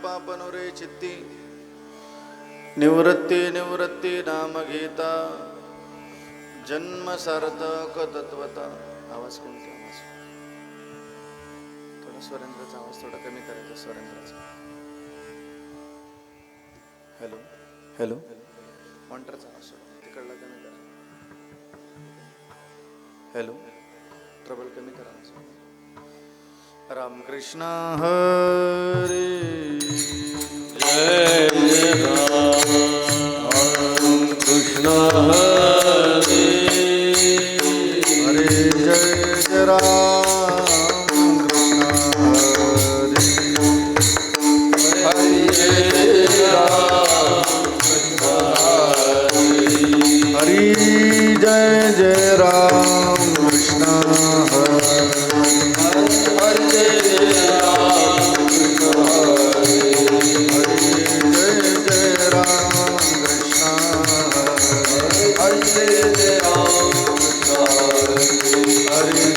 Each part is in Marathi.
पापनुरे चित्ती निवृत्ती निवृत्ती नाम घेता जन्म सार्थक तत्वता. आवाज कमी कर, आवाज थोडा स्वरेंद्राचा आवाज थोडा कमी करायचा स्वरेंद्राचा. हॅलो हॅलो मॉनिटरचा आवाज तिकडला कमी करा. हॅलो ट्रबल कमी करा. रामकृष्ण हरे जय राम कृष्ण हरे हरे जय जय राम कृष्ण हरे हरे हरि जय जय राम कृष्ण हरे हरि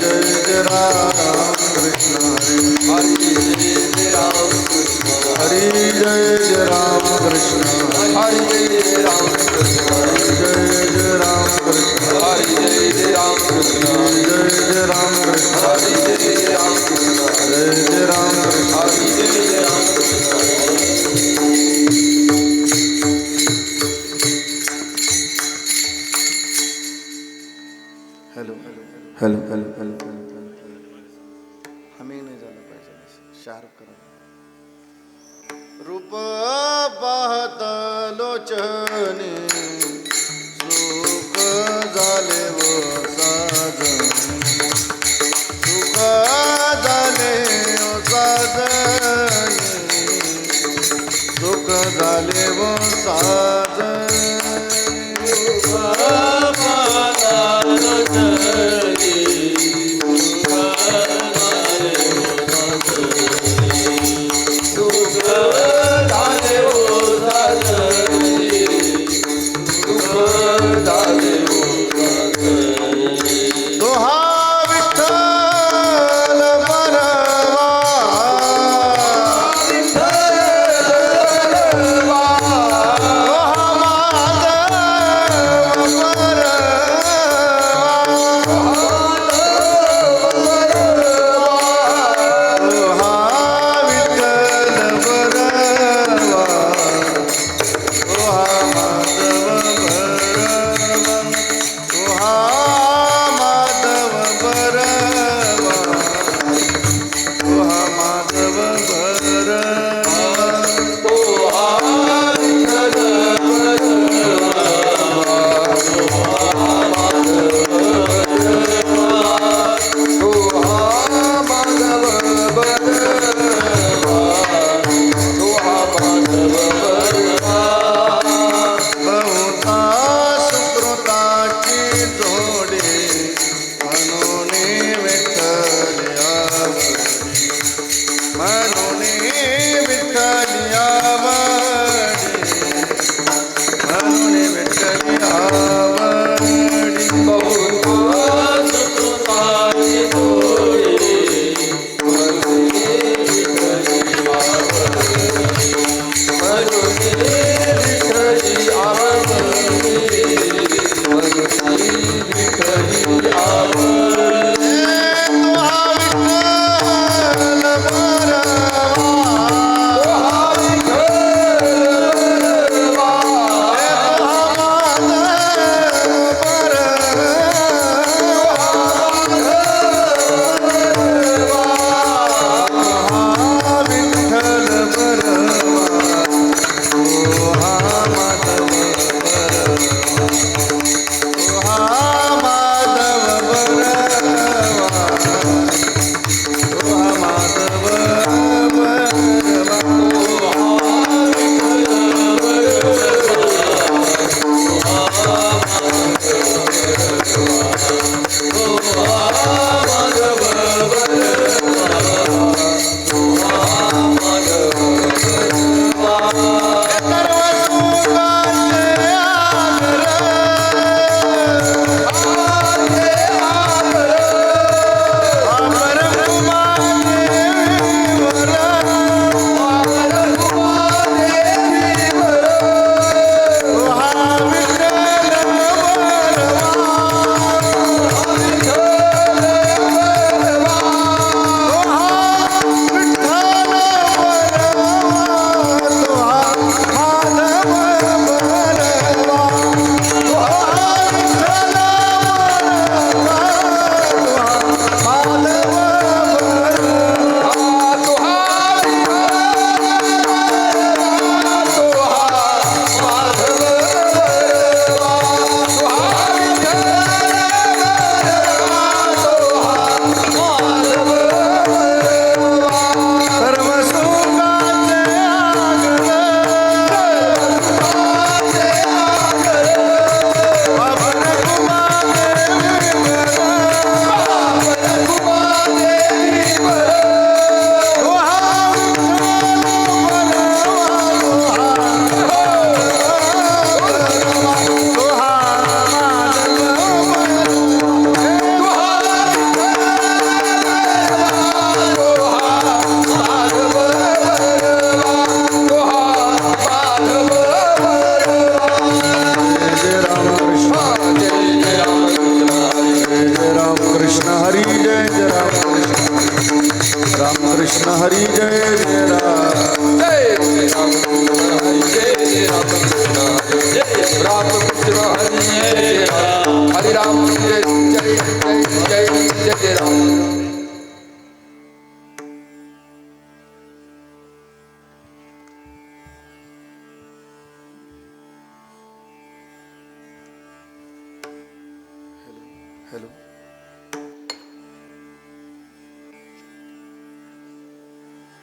जय जय राम कृष्ण हरि जय राम कृष्ण जय जय राम कृष्ण हरि जय जय राम कृष्ण जय जय राम कृष्ण हरि जय जय राम कृष्ण जय जय राम कृष्ण हरि जय जय Ram Krishna. Hello hello hello hello hello हमी नाही झालं पाहिजे शार्प करा. रूप पाहत लोचने सुख झाले व साजन सुख झाले व साजनी सुख झाले व साजनी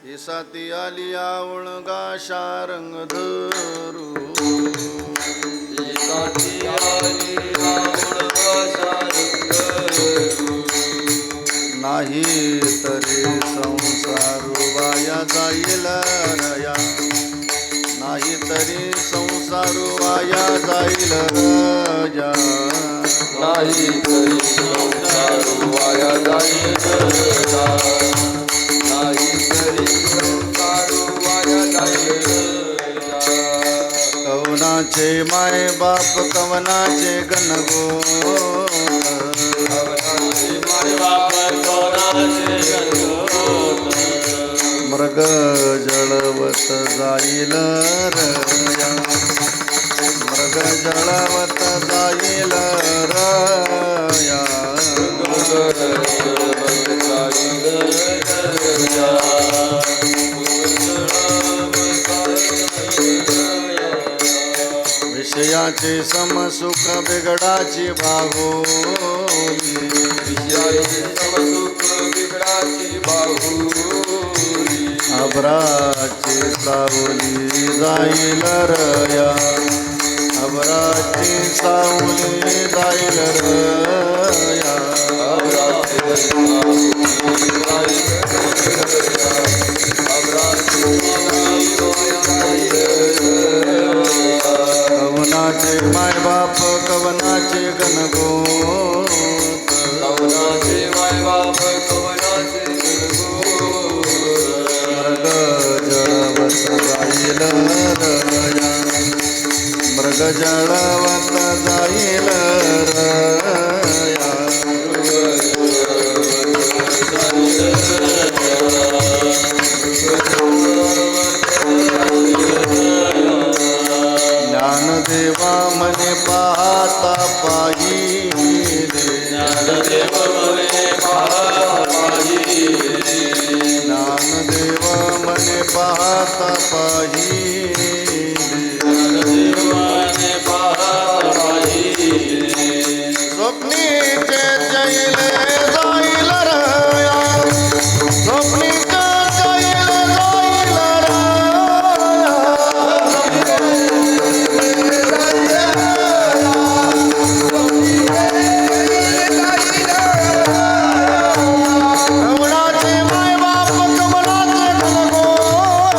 केसाती आली आवळगा शारंग धरू एकाठी आली आवळगा शारंग नाही तरी संसार वाया जाईल रया नाही तरी संसार वाया जाईल रया नाही तरी संसार वाया जाईल नाही तरी संसार वाया जाईल कवनाचे माय बाप कवनाचे गणगोत मृग जळवत जाईल रया मृग जळवत जाईल रया विषयाचे समसुख बिघडाची बाहुली समसुख बिघडाची बाहुली अभराची सावली जाईल रया अभराची सावली जाईल रया कवनाचे माय बाप कवनाचे गणगोत कवनाचे माय बाप कवनाचे गणगोत मृग जळवत जाईल रया मृग जळवत जाईल रया ज्ञानदेवा मने पाहता पाहिले ज्ञानदेव मने पाहता पाहिले ज्ञानदेव मने पाहता पाहिले ज्ञानदेव मने पाहता पाहिले स्वप्नीचे जैले जाईल रया स्वप्नीचे जैले जाईल रया कवनाचे माय बाप कवनाचे गणगोत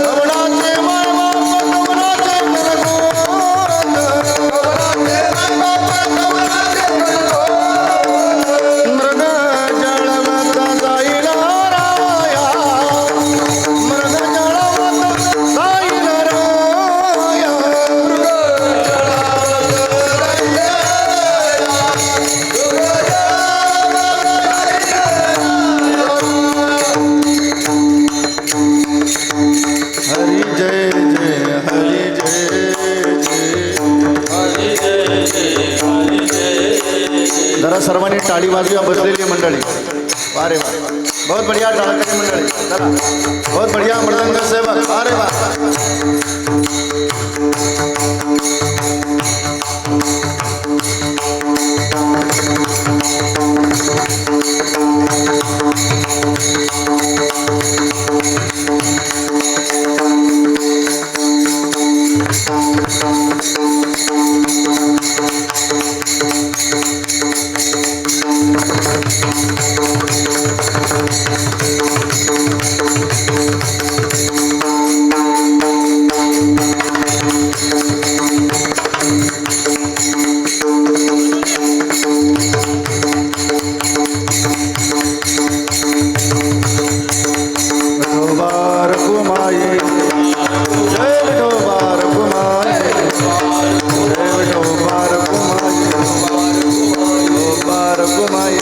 कवनाचे माय बाप कवनाचे गणगोत मृग जळवत जाईल राया मृग जळवत जाईल राया हरी जय जय हरी जय जय हरी जय जय हरी जय जरा सर्वांनी टाळी वाजूया बसलेली मंडळी वारे वा बहुत बढ़िया टाळकरी मंडळी चला बहुत बढ़िया मृदंग सेवक वारे वा विठोबार कुमाई जय विठोबार कुमाई जय विठोबार कुमाई विठोबार कुमाई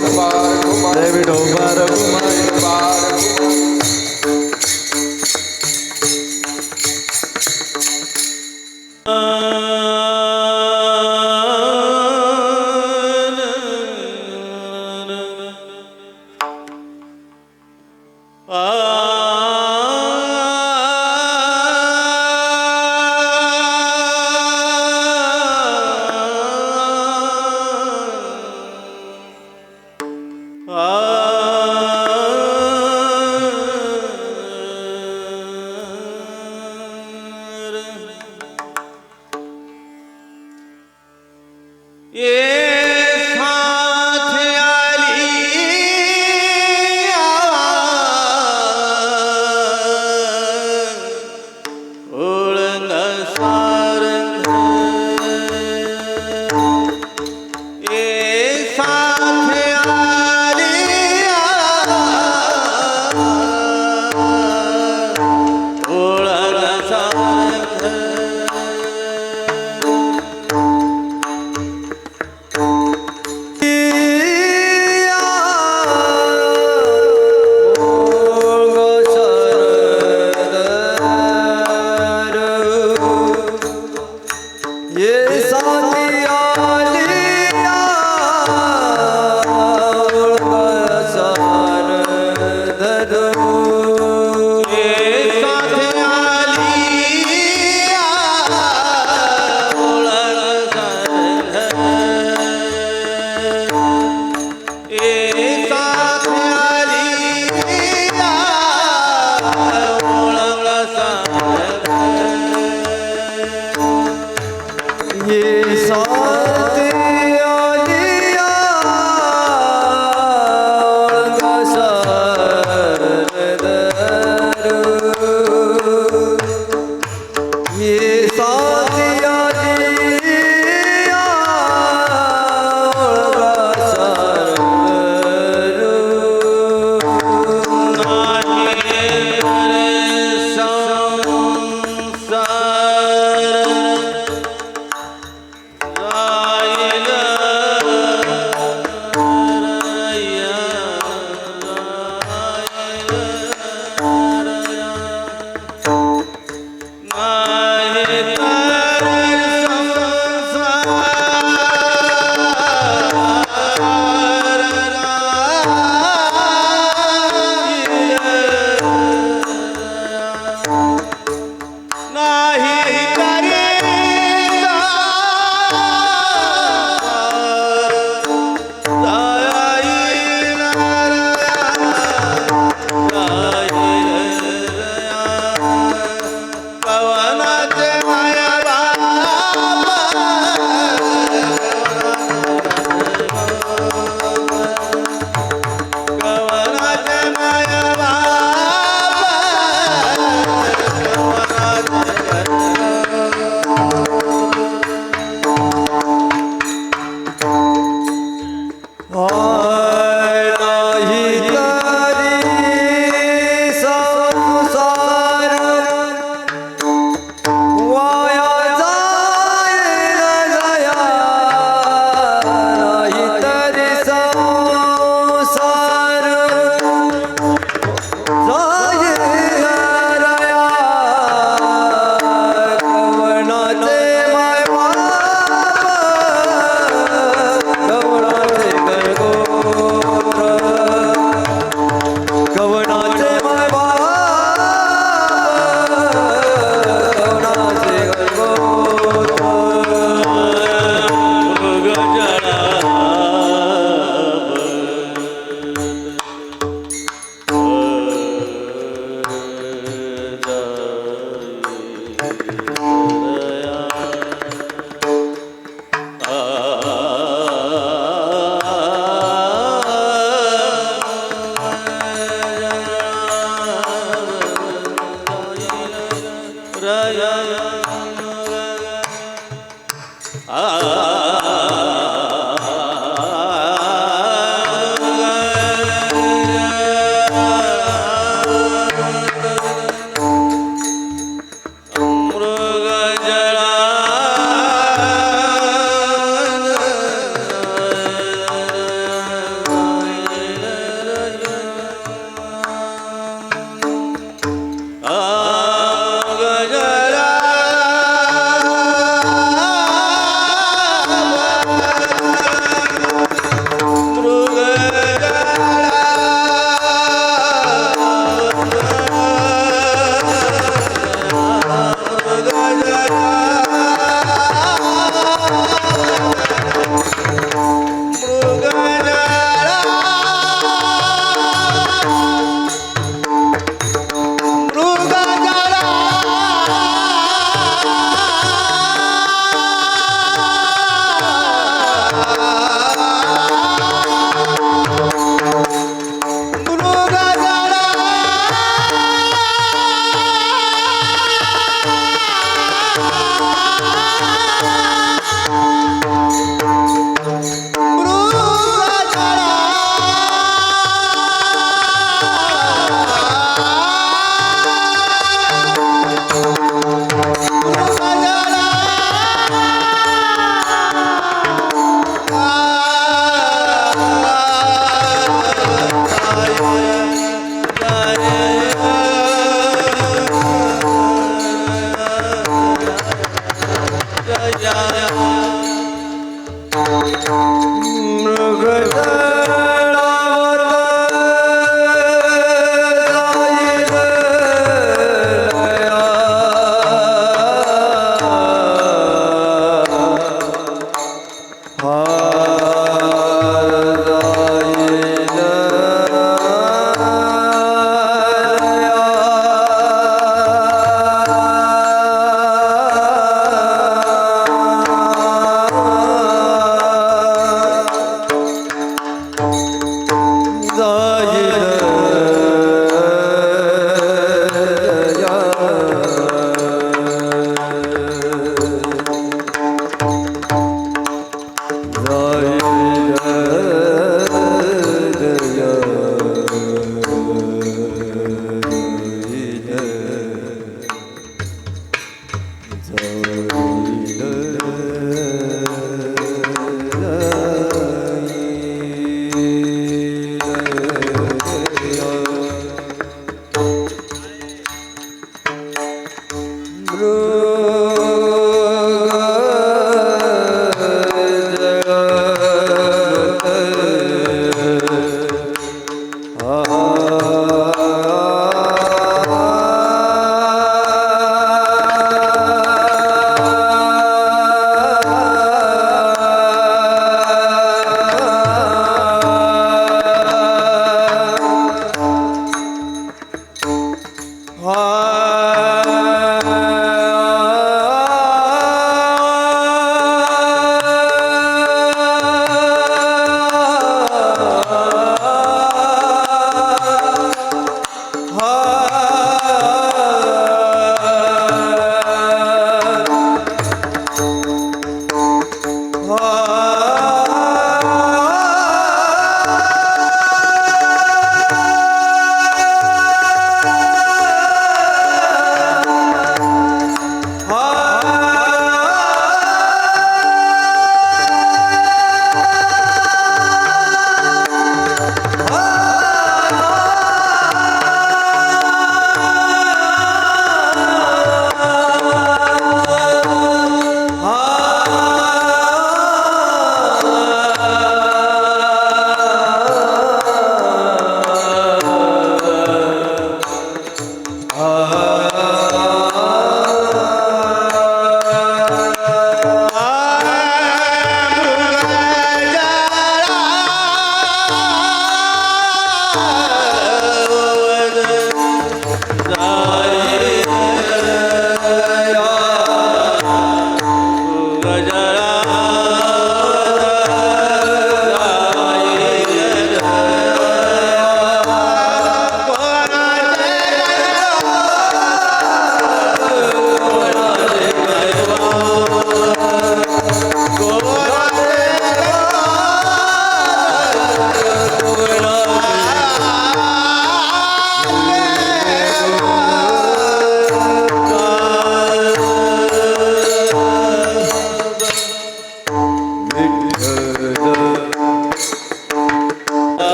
जय विठोबार कुमाई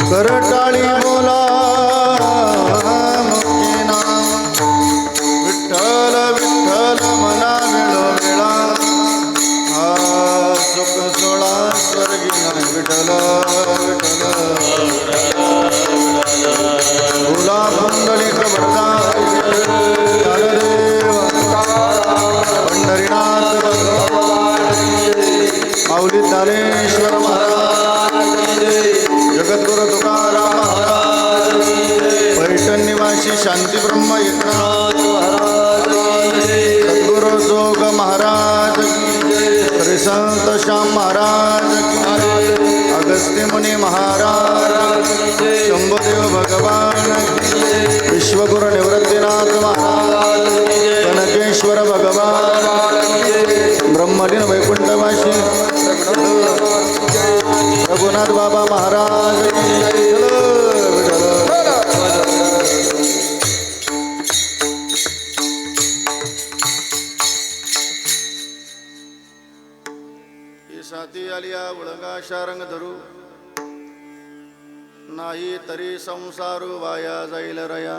करटाळी बोला मुक्ती नाम विठ्ठल विठ्ठल मना वेळोवेळा हा सुख सोळा स्वर्गी नाही विठ्ठल विठ्ठल बोला पुंडलिक वरदा पंढरीनाथ माऊली ज्ञानेश्वर महाराज जगद्गुरु तुकाराम महाराज पैठण निवासी शांती ब्रह्म एकनाथ महाराज सद्गुरु जोग महाराज श्री संत श्याम महाराज अगस्त्य मुनी महाराज शंभुदेव भगवान विश्वगुरु निवृत्तीनाथ महाराज कनकेश्वर भगवान ब्रह्मलीन वैकुंठवासी रघुनाथ बाबा महाराज साथी आलिया उळंगा शारंग धरू नाही तरी संसारू वाया जाईल रया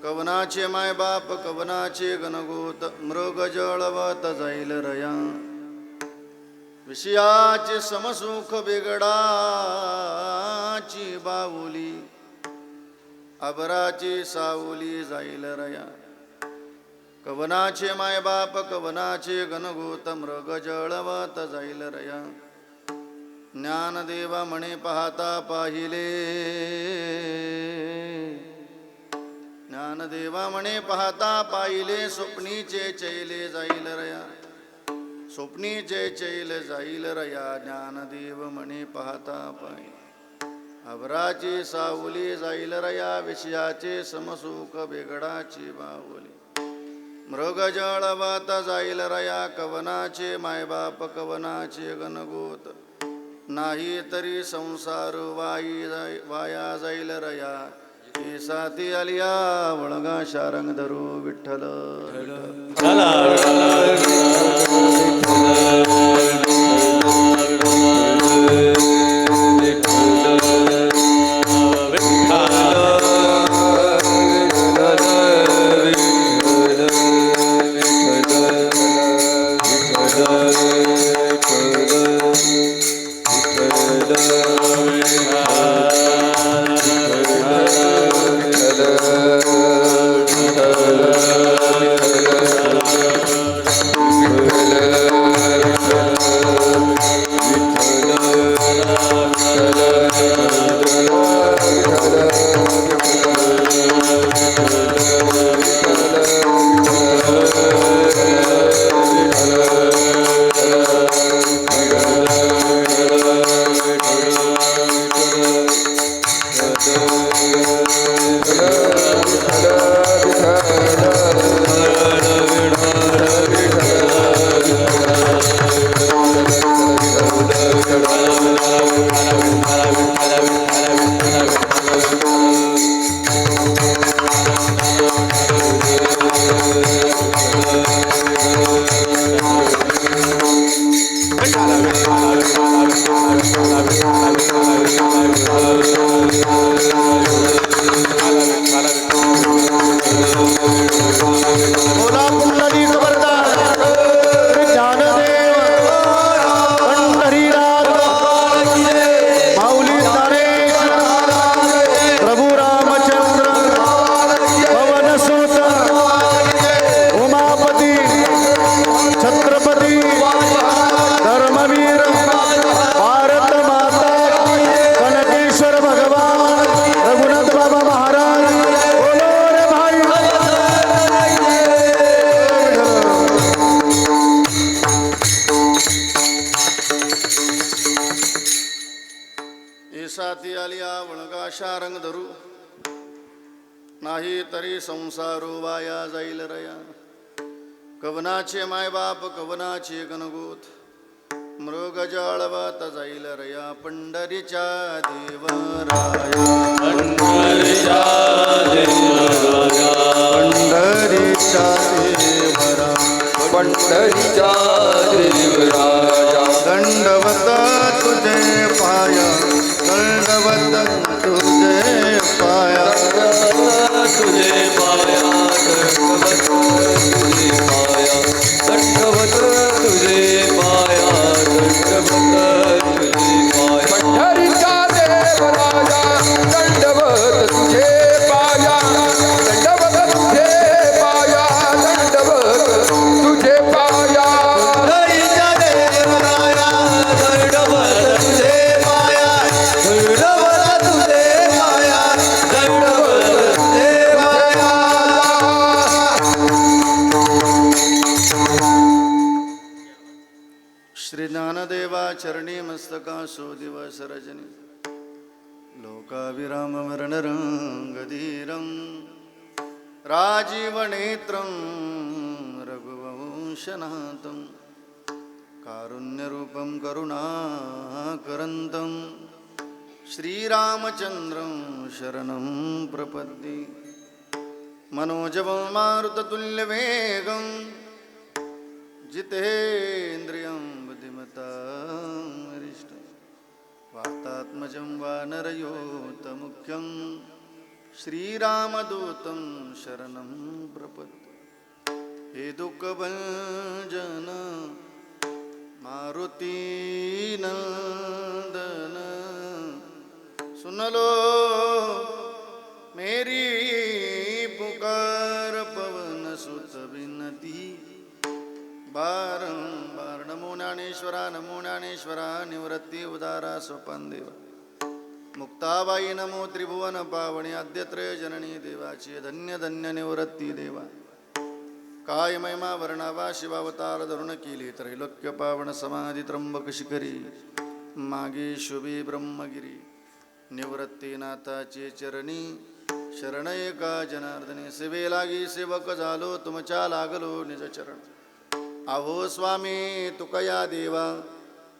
कवनाचे माय बाप कवनाचे गणगोत मृग जळवत जाईल रया विषयाचे समसुख बिगडाची बाहुली अबराची सावली जाईल रया कवनाचे माय बाप कवनाचे गणगोत मृग जळवत जाईल रया ज्ञानदेवा म्हणे पाहता पाहिले ज्ञानदेवा म्हणे पाहता पाहिले स्वप्नीचे चैले जाईल रया स्वप्नीचे चैल जाईल रया ज्ञानदेव म्हणे पाहता पाहिले अभराची सावली जाईल रया विषयाचे समसुख बेगडाची बावली मृग जळवत जाईल रया कवनाचे मायबाप कवनाचे गणगोत नाही तरी संसार वाया जाईल रया हे साथी आलिया वळगा शारंग धरू विठ्ठल शारंग धरू नाही तरी संसारो वाया जाईल रया कवनाचे मायबाप कवनाचे गणगोत मृग जाळवत जाईल रया पंढरीच्या देवराया पंढरीच्या देवराया पंढरीच्या देवरा पंढरीच्या देवराया दंडवत तुझे पाया दंडवत तुझे पाया तुझे पाया दंडवत तुझे पाया दंडवत तुझे पाया पंढरीचा देवराया दंडवत तुझे पाया दंडवत तुझे पाया दंडवत तुझे पाया पंढरीचा देवराया दंडवत तुझे पाया दंडवत तुझे पाया दंडवत तुझे पाया श्री ज्ञानदेवा चरणी मस्तका सो दिवस रजनी लोकाभिराम वर्णरंगधीरं राजीवनेत्रं रघुवंशनाथं कारुण्यरूपं करुणाकरन्तं श्रीरामचन्द्रं शरणं प्रपद्ये मनोजवं मारुततुल्यवेगं जितेन्द्रियं बुद्धिमतां वरिष्ठं वातात्मजं वानरयोतमुख्यं श्रीरामदूतं शरणं प्रपद्ये हे दुःखभंजन मारुतीनंदन सुन लो मेरी पुकार पवन सुत विनती बारंबार नमो ज्ञानेश्वरा निवृत्ती उदारा सोपान देवा मुक्ताबाई नमो त्रिभुवन पावणी आद्यत्रय जननी देवाची धन्य धन्य निवृत्ती देवा काय महिमा वर्णावा शिवावतार धरुण केली त्रैलोक्य पावन समाधी त्र्यंबक शिखरी मागे शुभी ब्रह्मगिरी निवृत्तीनाथाचे चरणी शरण एका जनार्दनी सेवे लागी सेवक झालो तुमच्या लागलो निज चरण अहो स्वामी तुकया देवा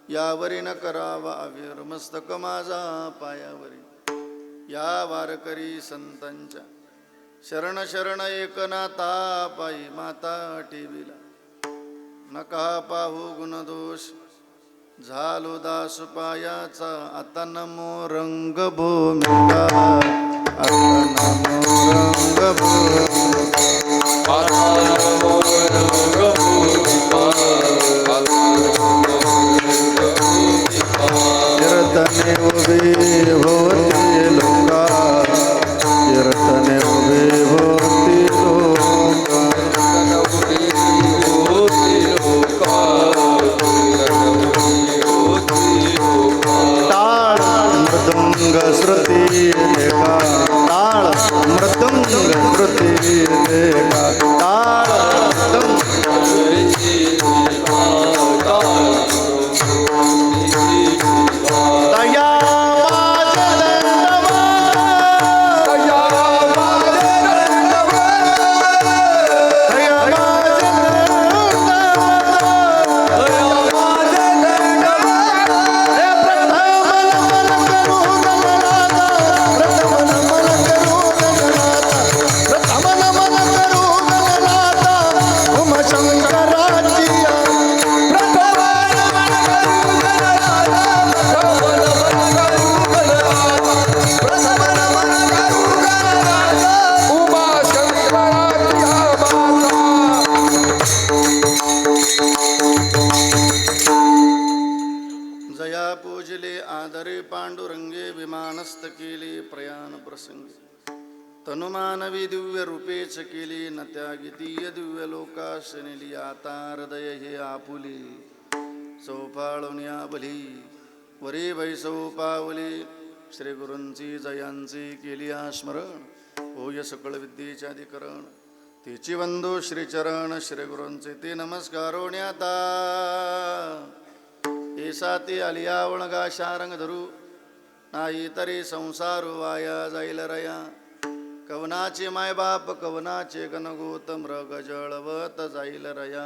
यावरी न करावा अवीर मस्तक माझा पायावरी या वारकरी संतांच्या शरण शरण एकनाथा पायी माता टेविला नका पाहू गुणदोष झालो दास पायाचा आता नमो रंगभूमिका आता नमो कीर्तने उभे होती लोका कीर्तने उभे होती टाळ मृदुंग श्रुती लेखा टाळ मृदुंग श्रुती लेखा टाळ दया पांडुरंगे विमानस्थ केले प्रयाण प्रसंगी तनुमानवी दिव्य रूपेच केली न त्यागितीय दिव्य लोकास नेली आता हृदय हे आपुली चौपाळुन्या बली वरी वैसव पावली श्री गुरूंची जयांची केली स्मरण होय सकळ विद्येचे अधिकरण तिची वंदो श्रीचरण श्री गुरूंचे ते नमस्कारोण्याता ऐसा ते आलियावणगा शारंग धरू नाही तरी संसार वाया जाईल रया कवनाचे मायबाप कवनाचे गणगोत मृग जळवत जाईल रया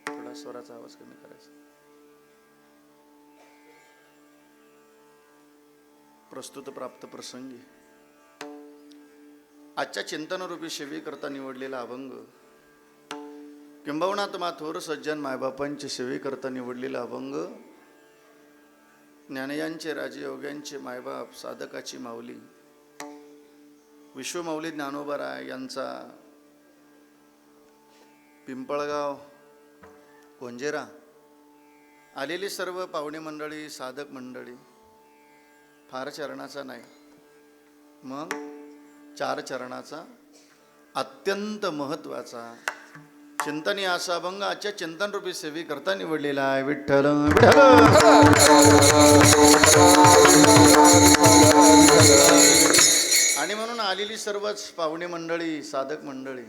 थोडा स्वराचा आवाज कमी करायचा प्रस्तुत प्राप्त प्रसंगी आजच्या चिंतनरूपी सेवे करता निवडलेला अभंग किंबहुना तुम्हा थोर सज्जन मायबापांची सेवे करता निवडलेला अभंग ज्ञानयांचे राजयोग्यांचे मायबाप साधकाची माऊली विश्वमाऊली ज्ञानोबाराय यांचा पिंपळगाव कोंजेरा आलेली सर्व पाहुणे मंडळी साधक मंडळी फार चरणाचा नाही मग 4 चरणाचा अत्यंत महत्वाचा चिंतनी असा अभंग आजच्या चिंतन रूपी सेवी करता निवडलेला आहे विठ्ठल आणि म्हणून आलेली सर्वच पाहुणे मंडळी साधक मंडळी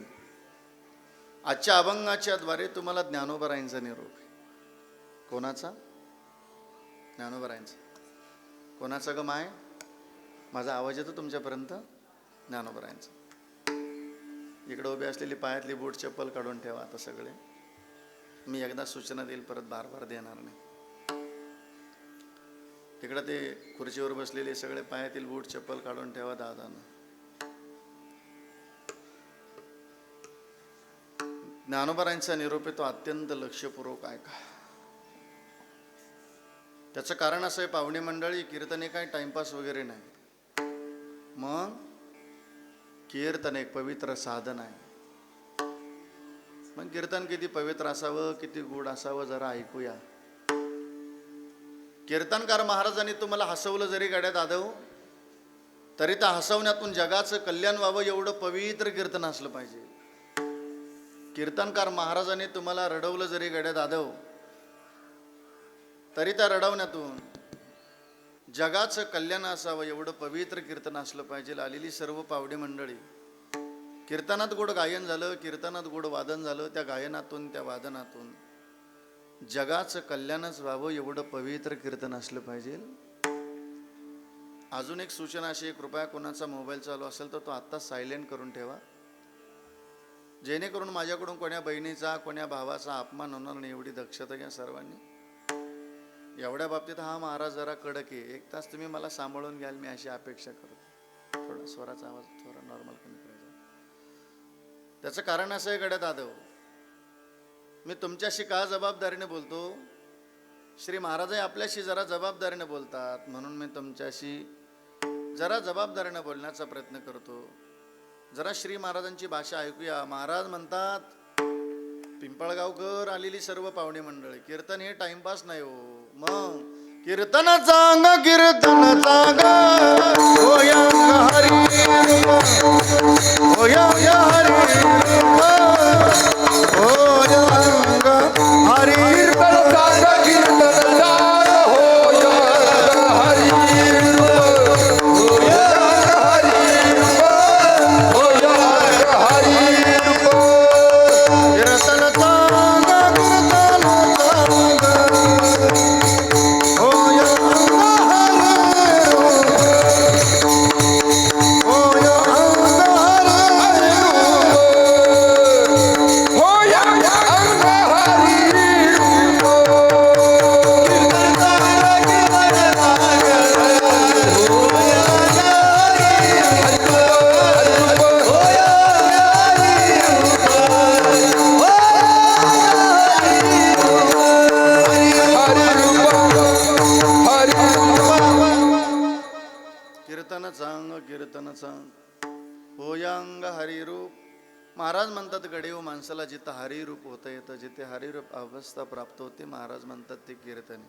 आजच्या अभंगाच्या द्वारे तुम्हाला ज्ञानोबारायांचा निरोप कोणाचा ज्ञानोबारायांचा कोणाचा ग माय माझा आवाज येतो तुमच्यापर्यंत ज्ञानोबारायांचा इकडे उभे असलेली पायातली बूट चप्पल काढून ठेवा आता सगळे मी एकदा सूचना देईल परत बार बार देणार नाही तिकडे ते खुर्चीवर बसलेले सगळे पायातील बूट चप्पल काढून ठेवा दादानं ज्ञानोबारायांचा निरोप तो अत्यंत लक्षपूर्वक ऐका त्याचं कारण असं आहे पाहुणे मंडळी कीर्तने काय टाइमपास वगैरे नाही मग कीर्तन एक पवित्र साधन आहे मग कीर्तन किती पवित्र असावं किती गोड असावं जरा ऐकूया कीर्तनकार महाराजांनी तुम्हाला हसवलं जरी गाड्यात आदव तरी त्या हसवण्यातून जगाचं कल्याण व्हावं एवढं पवित्र कीर्तन असलं पाहिजे कीर्तनकार महाराजांनी तुम्हाला रडवलं जरी गाड्यात आदव तरी त्या रडवण्यातून जगाचं कल्याण असावं एवढं पवित्र कीर्तन असलं पाहिजे. आलेली सर्व पावडी मंडळी, कीर्तनात गोड गायन झालं, कीर्तनात गोड वादन झालं, त्या गायनातून त्या वादनातून जगाचं कल्याणच व्हावं एवढं पवित्र कीर्तन असलं पाहिजे. अजून एक सूचना अशी आहे, कृपया कोणाचा मोबाईल चालू असेल तर तो आत्ता सायलेंट करून ठेवा, जेणेकरून माझ्याकडून कोण्या बहिणीचा कोण्या भावाचा अपमान होणार नाही एवढी दक्षता घ्या सर्वांनी. एवढ्या बाबतीत हा महाराज जरा कडक आहे, 1 तास तुम्ही मला सांभाळून घ्याल मी अशी अपेक्षा करतो. थोडा स्वराचा आवाज थोडा नॉर्मल कमी करायचा. त्याचं कारण असं आहे गड्या दादव, मी तुमच्याशी का जबाबदारीने बोलतो, श्री महाराजही आपल्याशी जरा जबाबदारीने बोलतात म्हणून मी तुमच्याशी जरा जबाबदारीने बोलण्याचा प्रयत्न करतो. जरा श्री महाराजांची भाषा ऐकूया. महाराज म्हणतात, पिंपळगावकर आलेली सर्व पाहुणे मंडळी, कीर्तन हे टाइमपास नाही हो, मग कीर्तन चांग कीर्तन चांग होया हरी होया हरी होया हरी कीर्तन चांग कीर्तन चांग होय हरी होय हरी होय हरी कीर्तन चांग कीर्तन चांग होया कीर्तन चांग कीर्तन चांग होयांग हरिरूप. महाराज म्हणतात गडेव माणसाला जिथं हरिरूप होता येतं, जिथे हरिरूप अवस्था प्राप्त होते, महाराज म्हणतात ते कीर्तन.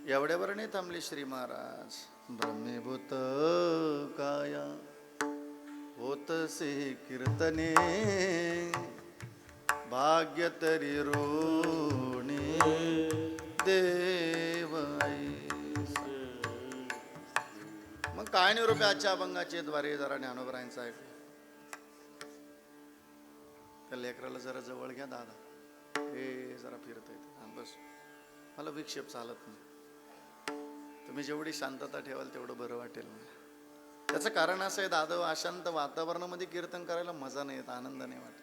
एवढ्यावर नाही थांबले श्री महाराज. ब्रह्मीभूत काया होतसे कीर्तने भाग्य तरी ऋणी देव ऐसा. मग काय निरोप आजच्या अभंगाचे द्वारे जरा ज्ञानोबरायांचा ऐक. त्या लेकराला जरा जवळ घ्या दादा, हे जरा फिरत येते बस, मला विक्षेप चालत नाही. तुम्ही जेवढी शांतता ठेवाल तेवढं बरं वाटेल मला. त्याचं कारण असं आहे दादा, अशांत वातावरणामध्ये कीर्तन करायला मजा नाही येत, आनंद नाही वाटत.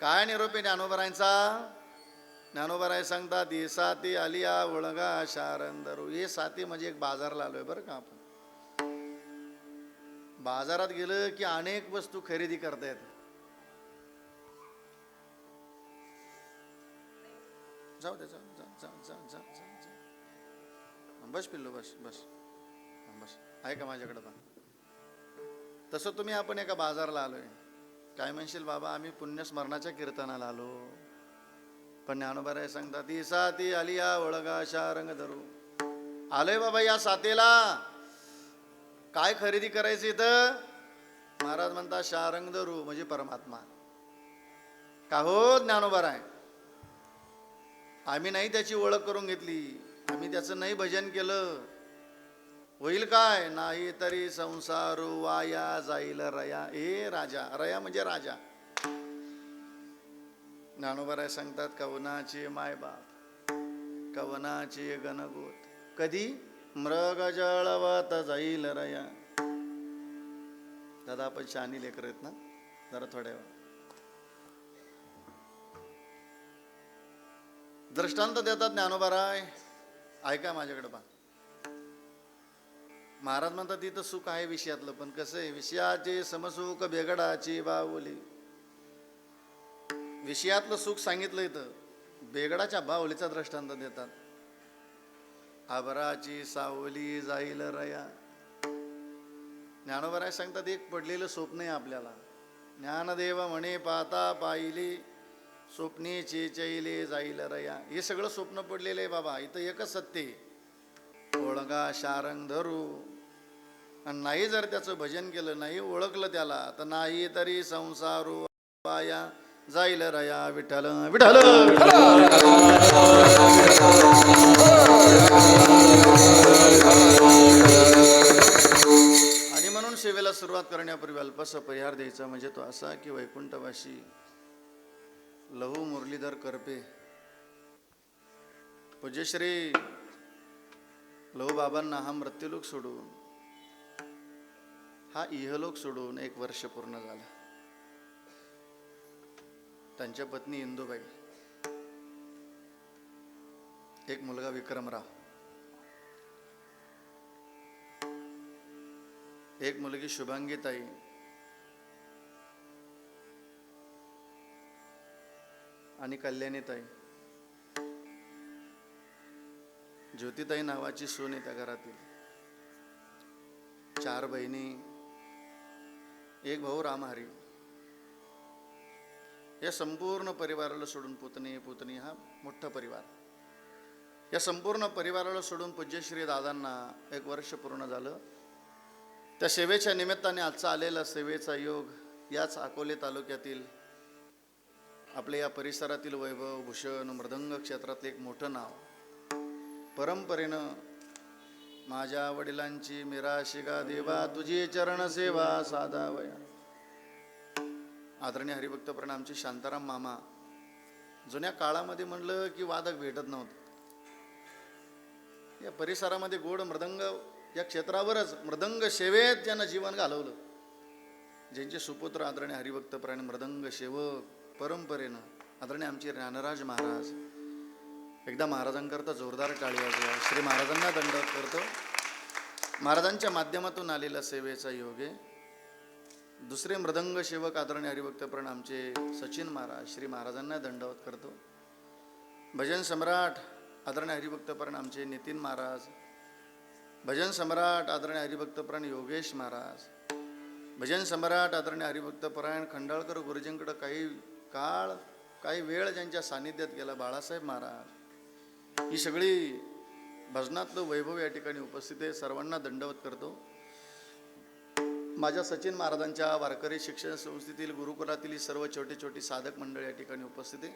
काय निरोप आहे ज्ञानोबरायांचा? ज्ञानोबराय सांगतात, ये साथी आलिया ओळगा शारंदरू. हे साथी म्हणजे एक बाजारला आलोय बरं का आपण. बाजारात गेलं की अनेक वस्तू खरेदी करता येतात. जाऊ दे, जाऊ जा जा जा जा जा. बस पिल्लू बस बस बस, आहे का माझ्याकडे पण. तसं तुम्ही आपण एका बाजारला आलोय, काय म्हणशील बाबा आम्ही पुण्यस्मरणाच्या कीर्तनाला आलो. पण ज्ञानोबराय सांगतात, ही साथी आलिया ओळगा शारंग धरू. आलोय बाबा या साथीला, काय खरेदी करायची इथं? महाराज म्हणतात शारंग धरू म्हणजे परमात्मा. का हो ज्ञानोबराय, आम्ही नाही त्याची ओळख करून घेतली, आम्ही त्याचं नाही भजन केलं, होईल काय? नाही तरी संसार वाया जाईल रया. ए राजा, रया म्हणजे राजा. ज्ञानोबराय सांगतात, कवनाचे मायबाप कवनाचे गणगोत कधी मृग जळवत जाईल रया. दादा आपण शहाणी लेकर आहेत ना, जरा थोड्या वेळ दृष्टांत देतात ज्ञानोबराय, ऐका माझ्याकडे पहा. महाराज म्हणतात तिथं सुख आहे विषयातलं, पण कसं आहे, विषयाचे समसुख बेगडाची बाहुली. विषयातलं सुख सांगितलं इथं, बेगडाच्या बाहुलीचा दृष्टांत देतात. आभराची सावली जाईल रया. ज्ञानोबराय सांगतात, एक पडलेलं स्वप्न आहे आपल्याला. ज्ञानदेव म्हणे पाहता पाहिली स्वप्नीची चैले जाईल रया. हे सगळं स्वप्न पडलेलं आहे बाबा. इथं एकच सत्य, ओळगा शारंग धरू. आणि नाही जर त्याचं भजन केलं, नाही ओळखलं त्याला, तर नाही तरी संसारू पाया जाईल रया. विठ्ठल विठ्ठल. लीलेला सुरुवात करण्यापूर्वी अल्पसा परिहार द्यायचा, म्हणजे तो असा की वैकुंठवासी लहू मुरलीधर करपे पूज्यश्री लहू बाबांना हा मृत्यूलोक सोडून, हा इहलोक सोडून 1 वर्ष पूर्ण झालं. त्यांच्या पत्नी इंदुबाई, एक मुलगा विक्रमराव, एक मुलगी शुभांगीताई, आणि कल्याणीताई. ज्योतिताई नावाची सून आहे त्या घरातील. 4 बहिणी, एक भाऊ रामहरी. या संपूर्ण परिवाराला सोडून पुतणी हा मोठा परिवार. या संपूर्ण परिवाराला सोडून पूज्यश्री दादांना 1 वर्ष पूर्ण झालं. त्या सेवेच्या निमित्ताने आजचा आलेला सेवेचा योग याच अकोले तालुक्यातील आपल्या या परिसरातील वैभव भूषण मृदंग क्षेत्रातले एक मोठं नाव, परंपरेनं माझ्या वडिलांची मिरा शिगा देवा तुझी चरण सेवा साधावया. आदरणीय हरिभक्तप्राण आमचे शांताराम मामा, जुन्या काळामध्ये म्हणलं की वादक भेटत नव्हतं. या परिसरामध्ये गोड मृदंग या क्षेत्रावरच मृदंग सेवेत ज्यांना जीवन घालवलं, ज्यांचे सुपुत्र आदरणीय हरिभक्तप्राण मृदंग सेवक परंपरेनं आदरणीय आमचे ज्ञानराज महाराज. एकदा महाराजांकरता जोरदार टाळी वाजवा. श्री महाराजांना दंडवत करतो. महाराजांच्या माध्यमातून आलेला सेवेचा योग आहे. दुसरे मृदंग सेवक आदरणीय हरिभक्तप्राण आमचे सचिन महाराज, श्री महाराजांना दंडवत करतो. भजन सम्राट आदरणीय हरिभक्तप्राण आमचे नितीन महाराज, भजन सम्राट आदरणीय हरिभक्तप्राण योगेश महाराज, भजन सम्राट आदरणीय हरिभक्तप्राण खंडाळकर गुरुजींकडे काही वेळ ज्यांच्या सानिध्यात गेला बाळासाहेब महाराज. ही सगळी भजनातलं वैभव या ठिकाणी उपस्थित आहे. सर्वांना दंडवत करतो. माझ्या सचिन महाराजांच्या वारकरी शिक्षण संस्थेतील गुरुकुलातील ही सर्व छोटी साधक मंडळ या ठिकाणी उपस्थित आहे.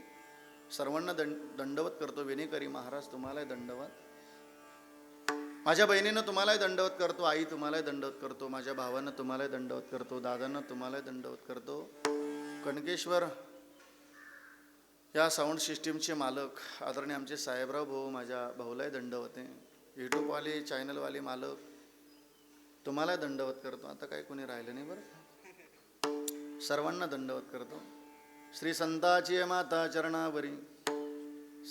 सर्वांना दंडवत करतो. विनेकरी महाराज तुम्हालाही दंडवत. माझ्या बहिणीनं तुम्हालाही दंडवत करतो. आई तुम्हालाही दंडवत करतो. माझ्या भावानं तुम्हालाही दंडवत करतो. दादांना तुम्हालाही दंडवत करतो. कणकेश्वर या साऊंड सिस्टीमचे मालक आदरणीय आमचे साहेबराव भाऊ, माझ्या भाऊलाही दंडवत आहे. यूट्यूबवाले चॅनलवाले मालक तुम्हालाही दंडवत करतो. आता काही कोणी राहिलं नाही बरं. सर्वांना दंडवत करतो. श्री संताची माता चरणावरी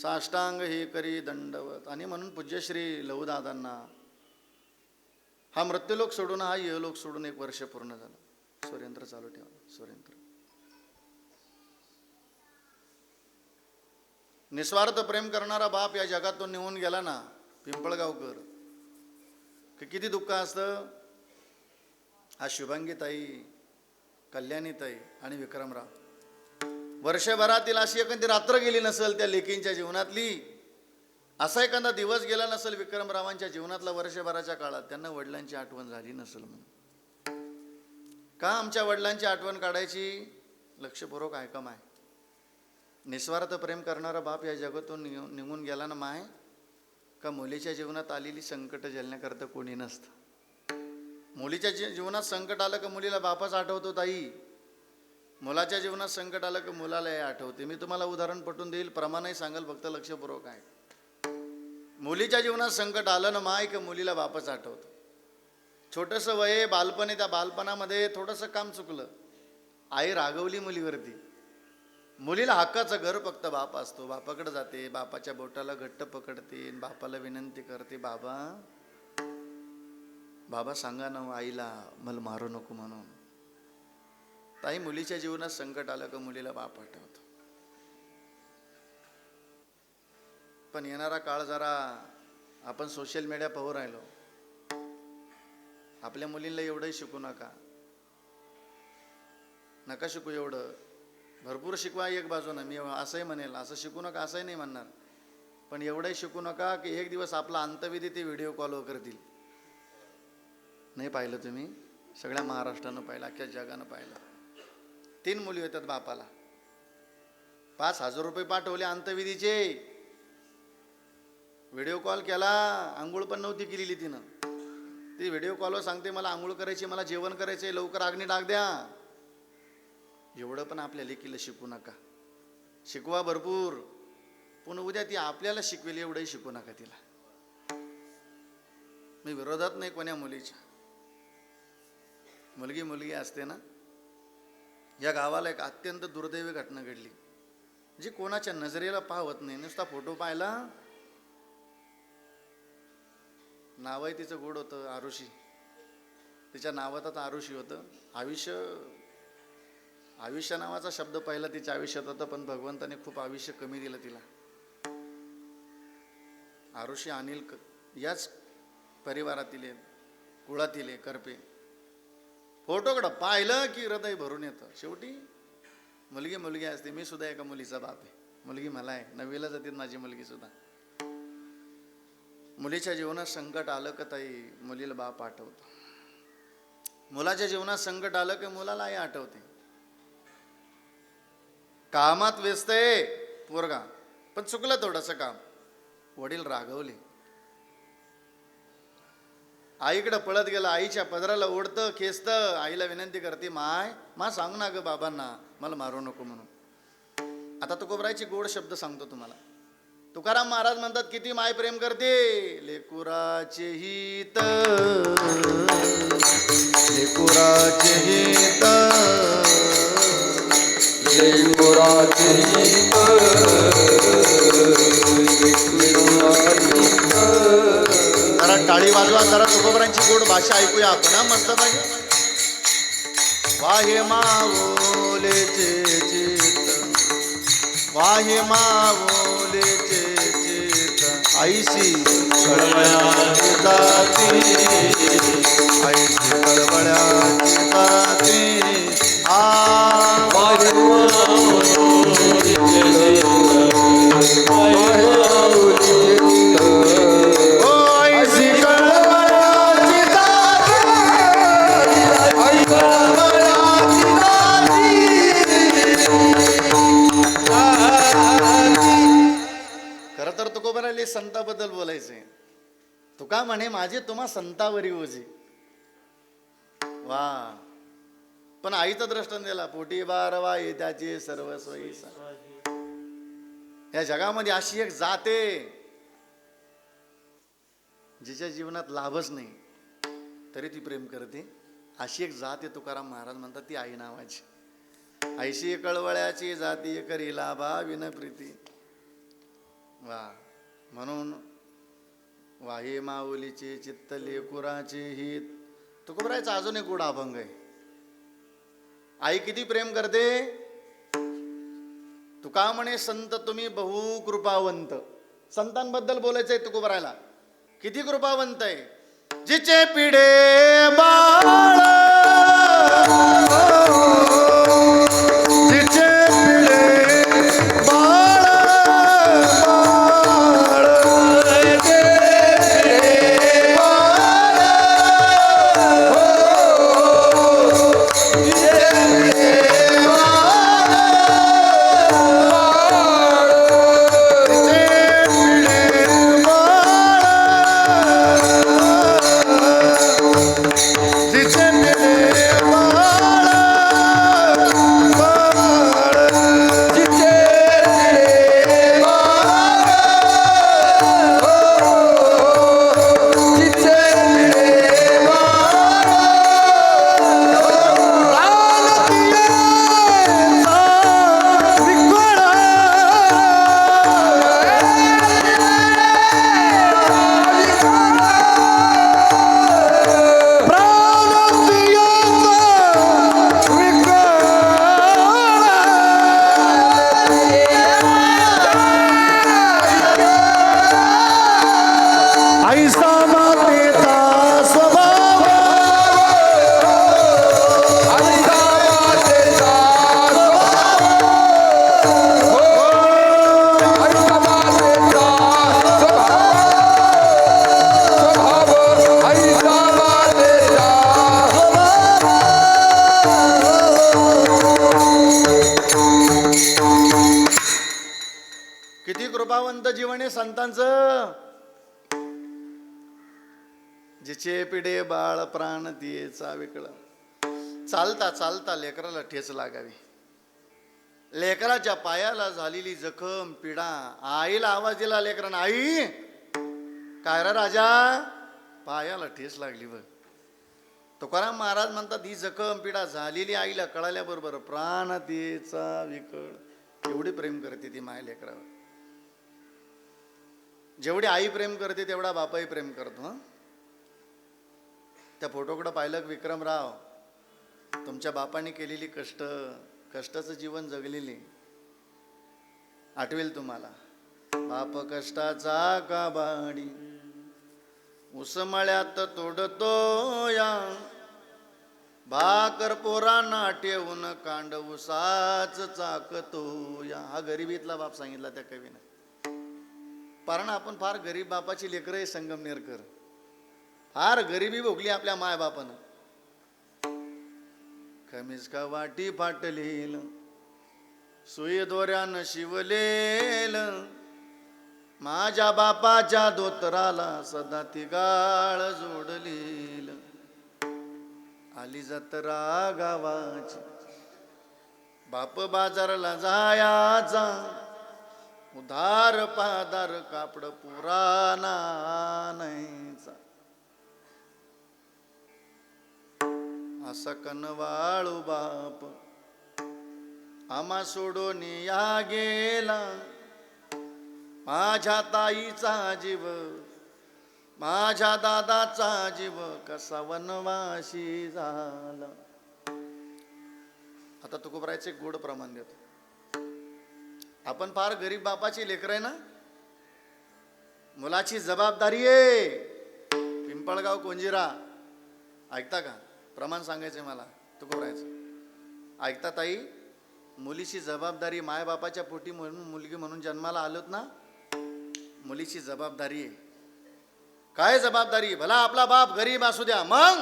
साष्टांग हे करी दंडवत. आणि म्हणून पूज्यश्री लहूदादांना हा मृत्यूलोक सोडून हा इहलोक सोडून 1 वर्ष पूर्ण झालं. सूर्यंत्र चालू ठेवा. सूर्यंत्र. निस्वार्थ प्रेम करणारा बाप या जगातून निघून गेला ना, पिंपळगावकर, की किती दुःख असतं. हा शुभांगीताई, कल्याणीताई आणि विक्रमराव. वर्षभरातील अशी एखादी रात्र गेली नसेल त्या लेकींच्या जीवनातली, असा एखादा दिवस गेला नसेल विक्रमरावांच्या जीवनातला वर्षभराच्या काळात, त्यांना वडिलांची आठवण झाली नसेल म्हणून. का आमच्या वडिलांची आठवण काढायची? लक्षपूर्वक ऐका माय. निस्वार्थ प्रेम करणारा बाप या जगातून निघून गेला ना माय, का मुलीच्या जीवनात आलेली संकट झेलण्याकरता कोणी नसतं. मुलीच्या जीवनात संकट आलं का मुलीला बापाच आठवतो ताई. मुलाच्या जीवनात संकट आलं का मुलालाही आठवते. मी तुम्हाला उदाहरण पटवून देईल, प्रमाणही सांगाल, फक्त लक्षपूर्वक आहे. मुलीच्या जीवनात संकट आलं ना माय का मुलीला बापाच आठवतो. छोटंसं वय बालपण आहे, त्या बालपणामध्ये थोडंसं काम चुकलं, आई रागवली मुलीवरती. मुलीला हक्काचं घर फक्त बाप असतो. बापाकडे जाते, बापाच्या बोटाला घट्ट पकडते, बापाला विनंती करते, बाबा बाबा सांगा ना आईला मला मारू नको म्हणून. ताई मुलीच्या जीवनात संकट आलं का मुलीला बाप आठवतो. पण येणारा काळ जरा आपण सोशल मीडिया पाहू राहिलो. आपल्या मुलींना एवढंही शिकू नका शिकू. एवढं भरपूर शिकवा एक बाजूनं, मी असंही म्हणेल. असं शिकू नका असंही नाही म्हणणार, पण एवढंही शिकू नका की एक दिवस आपला अंतविधी ते व्हिडिओ कॉल करतील. नाही पाहिलं तुम्ही? सगळ्या महाराष्ट्रानं पाहिलं, अख्ख्या जगानं पाहिलं. 3 मुली होत्यात बापाला. 5,000 रुपये पाठवले अंतविधीचे. व्हिडिओ कॉल केला, आंघोळ पण नव्हती केलेली तिनं. ती व्हिडिओ कॉलवर सांगते मला आंघोळ करायची, मला जेवण करायचे, लवकर अग्नी टाक द्या. एवढं पण आपल्या लेकीला शिकू नका. शिकवा भरपूर, पण उद्या ती आपल्याला शिकवेल एवढंही शिकू नका तिला. मी विरोधात नाही कोण्या मुलीच्या. मुलगी असते ना. या गावाला एक अत्यंत दुर्दैवी घटना घडली, जी कोणाच्या नजरेला पाहत नाही. नुसता फोटो पाहिला, नाव आहे तिचं गोड होतं, आरुषी. तिच्या नावातच आरुषी होतं. आयुष्य नावाचा शब्द पहिला तिच्या आयुष्यात होता, पण भगवंताने खूप आयुष्य कमी दिलं तिला. आरुषी अनिल याच परिवारातील कुळातील करपे. फोटोकडं पाहिलं की हृदय भरून येतं. शेवटी मुलगी असते. मी सुद्धा एका मुलीचा बाप आहे. मुलगी मला आहे, 9वीला जाते माझी मुलगी सुद्धा. मुलीच्या जीवनात संकट आलं का ताई मुलीला बाप आठवतो. मुलाच्या जीवनात संकट आलं की मुलाला आई आठवते. कामात व्यस्त आहे पोरगा, पण चुकलं थोडंसं काम. वडील रागवले, आईकडे पळत गेला, आईच्या पदराला ओढतं, खेचतं. आईला विनंती करते, मा सांग ना ग बाबांना मला मारू नको म्हणून. आता तुकोबरायची गोड शब्द सांगतो तुम्हाला. तुकाराम महाराज म्हणतात, किती माय प्रेम करते. लेकुराचे हित, लेकुराचे हित, लेकुराचे हित, लेकुराचे हित. जरा टाळी वाजवा, जरा तुकोबरांची गोड भाषा ऐकूया आपण. हा मस्त पाहिजे. वाहे मावलेचे चित, वाहे मावलेचे चित, आईशी कळवळ्याची जाती, आईशी कळवळ्याची जाती. खरं तर तुकोबराले संताबद्दल बोलायचंय. तुका म्हणे माझे तुम्हा संतावरी ओझे. वा, पण आईचा दृष्टांत दिला, पोटी बारवा त्याचे सर्वस्वई. या जगामध्ये अशी एक जाते जिच्या जीवनात लाभच नाही तरी ती प्रेम करते. अशी एक जात आहे. तुकाराम महाराज म्हणतात ती आई नावाची. ऐशी कळवळ्याची जाती करी लाभा विन प्रीती. वा, म्हणून वाहे माऊलीचे चित्त लेकुराचे हित. तुकोबरायचा अजून एक गोड अभंग आहे. आई किती प्रेम करते. तुका म्हणे संत तुम्ही बहु कृपावंत. संतांबद्दल बोलायचंय तुकोबरायला. किती कृपावंत आहे. जिचे पिढे बाळ, जिचे पिढे बाळ, जिचे पिढे बाळ प्राण तियेचा विकळ. चालता चालता लेकराला ठेच लागावी, लेकराच्या पायाला झालेली जखम पीडा. आईला आवाज दिला लेकरानं, आई काय रे राजा, पायाला ठेच लागली बघ. तुकाराम महाराज म्हणतात ही जखम पीडा झालेली आईला कळाल्याबरोबर प्राण तिचा विकळ. एवढी प्रेम करते ती माय लेकरावर. जेवढी आई प्रेम करते तेवढा बापाही प्रेम करतो. हं, त्या फोटोकडं पाहिलं विक्रमराव, तुमच्या बापाने केलेली कष्टाचं जीवन जगलेली आठवेल तुम्हाला. बाप कष्टाचा काबाडी उसमळ्यात तोडतो या, भाकर पोरांना ठेवून कांड उसाच चाकतो या. हा गरिबीतला बाप सांगितला त्या कवीनं. कारण आपण फार गरीब बापाची लेकरं आहे संगमनेरकर. फार गरिबी भोगली आपल्या मायबापानं. खमीज का वाटी फाटलेल, सुई दोऱ्यानं शिवलेल, माझ्या बापाच्या धोतराला सदा ती गाळ जोडलेल. आली जत्रा गावाची, बाप बाजारला जायाचा, उधार पादार कापड पुराणा नाहीचा. असा कनवाळू बाप आम्हा सोडून या गेला, माझ्या ताईचा जीव माझ्या दादाचा जीव कसा वनवाशी झाला. आता तुकोबरायचं एक गोड प्रमाण देतो. आपण फार गरीब बापाची लेकरं आहे ना. मुलाची जबाबदारी आहे. पिंपळगाव कोंजिरा ऐकता का? प्रमाण सांगायचंय मला तुकोबरायचं. ऐकता ताई, मुलीची जबाबदारी, मायबापाच्या पोटी म्हणून मुलगी म्हणून जन्माला आलोत ना, मुलीची जबाबदारी आहे. काय जबाबदारी? भला आपला बाप गरीब असू द्या, मग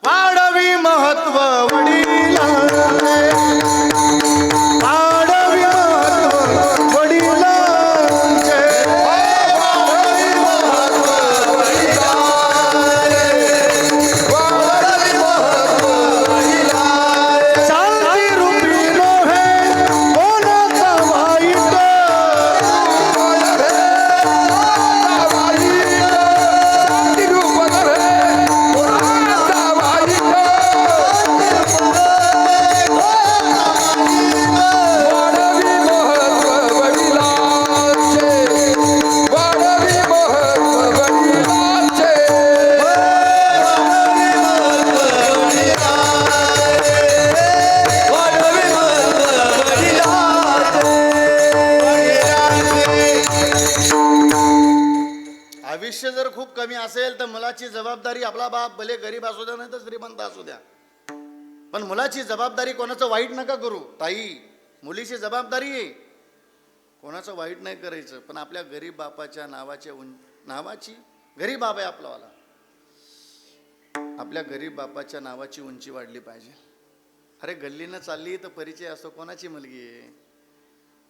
वाढवी महत्व वडिलांचे, वाढवी महत्व वडिलांचे, वाढवी महत्व वडिलांचे, वाढवी महत्व वडिलांचे. चालती रूपी नोहे कोणाचा वाईट, आयुष्य जर खूप कमी असेल तर मुलाची जबाबदारी, आपला बाप भले गरीब असू द्या नाही तर श्रीमंत असू द्या, पण मुलाची जबाबदारी कोणाचं वाईट नका करू. ताई, मुलीची जबाबदारी आहे, कोणाचं वाईट नाही करायचं. पण आपल्या गरीब बापाच्या नावाची गरीब बाप आहे आपलावाला, आपल्या गरीब बापाच्या नावाची उंची वाढली पाहिजे. अरे गल्लीनं चालली तर परिचय असतो, कोणाची मुलगी आहे.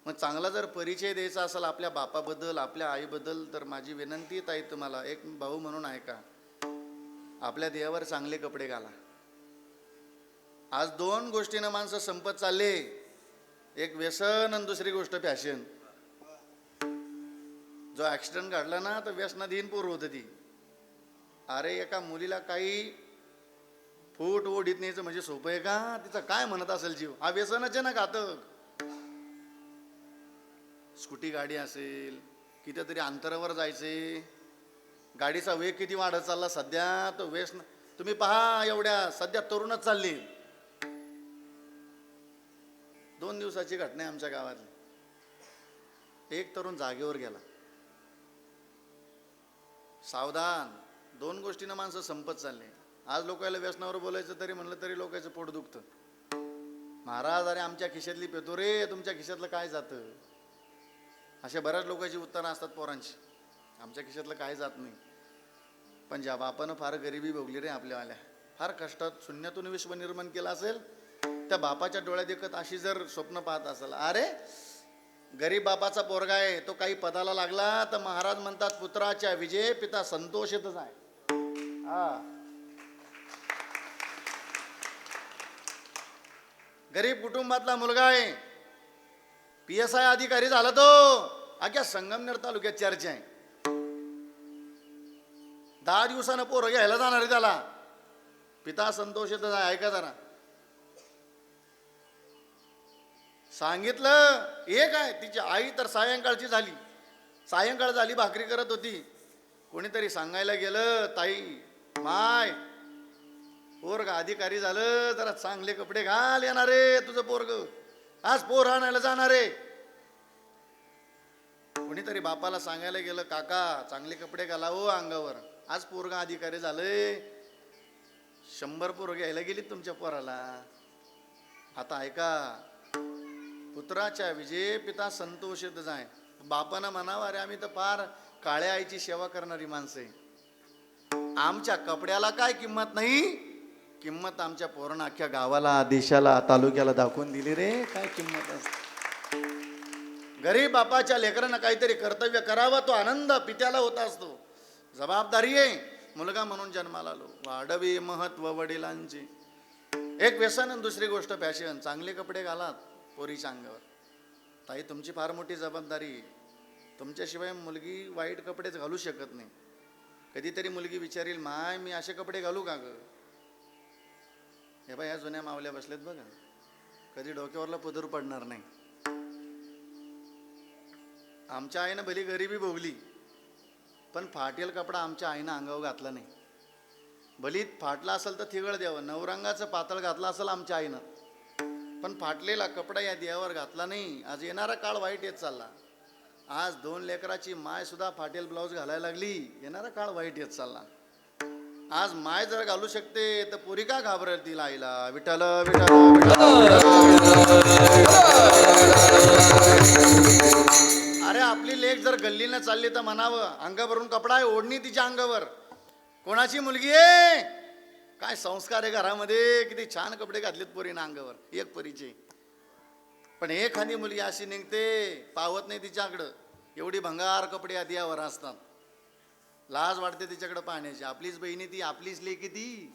मग चांगला जर परिचय द्यायचा असेल आपल्या बापाबद्दल, आपल्या आईबद्दल, तर माझी विनंती आहे तुम्हाला, एक भाऊ म्हणून ऐका, आपल्या देवावर चांगले कपडे घाला. आज दोन गोष्टीनं माणसं संपत चालले, एक व्यसन आणि दुसरी गोष्ट फॅशन. जो ॲक्सिडेंट घडला ना तर व्यसनाधीन पूर्व होतं ती. अरे एका मुलीला काही फूट ओढीत न्यायचं म्हणजे सोपं आहे का? तिचं काय म्हणत असेल जीव. हा व्यसनाचे ना घातक. स्कूटी गाडी असेल, कितीतरी अंतरावर जायचे, गाडीचा वेग किती वाढत चालला सध्या, तो व्यसन. तुम्ही पहा एवढ्या सध्या तरुणच चालली. 2 दिवसाची घटना आहे आमच्या गावातली. एक तरुण जागेवर गेला. सावधान, 2 गोष्टीनं माणसं संपत चालले. आज लोकांना व्यसनावर बोलायचं तरी म्हणलं तरी लोकांचं पोट दुखतं. महाराज, अरे आमच्या खिशातली पेतो रे, तुमच्या खिशातलं काय जातं? अशा बऱ्याच लोकांची उत्तरं असतात पोरांची, आमच्या खिशातलं काय जात नाही. पण ज्या बापानं फार गरिबी भोगली रे आपल्यावाल्या, फार कष्टात शून्यातून विश्व निर्माण केलं असेल, त्या बापाच्या डोळ्यात देखत अशी जर स्वप्न पाहत असेल, अरे गरीब बापाचा पोरगा आहे, तो काही पदाला लागला तर महाराज म्हणतात पुत्राच्या विजय पिता संतोषितच आहे. हा गरीब कुटुंबातला मुलगा आहे, PSI अधिकारी झाला तो. अख्या संगमनेर तालुक्यात चर्चा आहे. 10 दिवसानं पोरं घ्यायला जाणार आहे त्याला. पिता संतोष येत आहे, ऐका जरा. सांगितलं एक आहे, तिची आई तर सायंकाळची झाली, सायंकाळ झाली, भाकरी करत होती. कोणीतरी सांगायला गेलं, ताई माय पोरग अधिकारी झालं, जरा चांगले कपडे घाल, येणार रे तुझं पोरग, आज पोर आणायला जाणार आहे. कोणीतरी बापाला सांगायला गेलं, काका चांगले कपडे घाला हो अंगावर, आज पोरगा अधिकारी झालंय. 100 पोरं घ्यायला गेली तुमच्या पोराला. आता ऐका, पुत्राच्या विजय पिता संतोषित जाय. बापानं म्हणावं, अरे आम्ही तर फार काळ्या आईची सेवा करणारी माणसं आहे, आमच्या कपड्याला काय किंमत नाही, किंमत आमच्या पोरानं अख्ख्या गावाला, देशाला, तालुक्याला दाखवून दिली रे, काय किंमत असते. गरीब बापाच्या लेकरांना काहीतरी कर्तव्य करावं, तो आनंद पित्याला होत असतो. जबाबदारी आहे, मुलगा म्हणून जन्माला आलो, वाढवी महत्व वडिलांची. एक व्यसन आणि दुसरी गोष्ट फॅशन. चांगले कपडे घालात पोरीच्या अंगावर. ताई तुमची फार मोठी जबाबदारी आहे, तुमच्याशिवाय मुलगी वाईट कपडेच घालू शकत नाही. कधीतरी मुलगी विचारील, माय मी असे कपडे घालू का ग. हे बाय ह्या जुन्या मावल्या बसलेत बघा, कधी डोक्यावरला पदर पडणार नाही. आमच्या आईनं भली गरिबी भोगली, पण फाटेल कपडा आमच्या आईनं अंगावर घातला नाही. भलीत फाटला असेल तर थिगळ द्यावं. नवरंगाचं पातळ घातलं असेल आमच्या आईनं, पण फाटलेला कपडा या देवावर घातला नाही. आज येणारा काळ वाईट येत चालला. आज 2 लेकराची माय सुद्धा फाटेल ब्लाऊज घालायला लागली, येणारा काळ वाईट येत चालला. आज माय जर घालू शकते तर पोरी का घाबरतील आईला. विठ्ठल विठ्ठल अरे आपली लेक जर गल्लीनं चालली तर म्हणावं, अंगावरून कपडा आहे, ओढणी तिच्या अंगावर. कोणाची मुलगी आहे, काय संस्कार आहे घरामध्ये, किती छान कपडे घातलेत पोरीनं अंगावर, एक परीचे. पण एखादी मुलगी अशी निघते, पावत नाही तिच्याकडं, एवढी भंगार कपडे आदियावर असतात, लाज वाटते तिच्याकडे पाहण्याची. आपलीच बहिणी ती, आपलीच लेकी ती.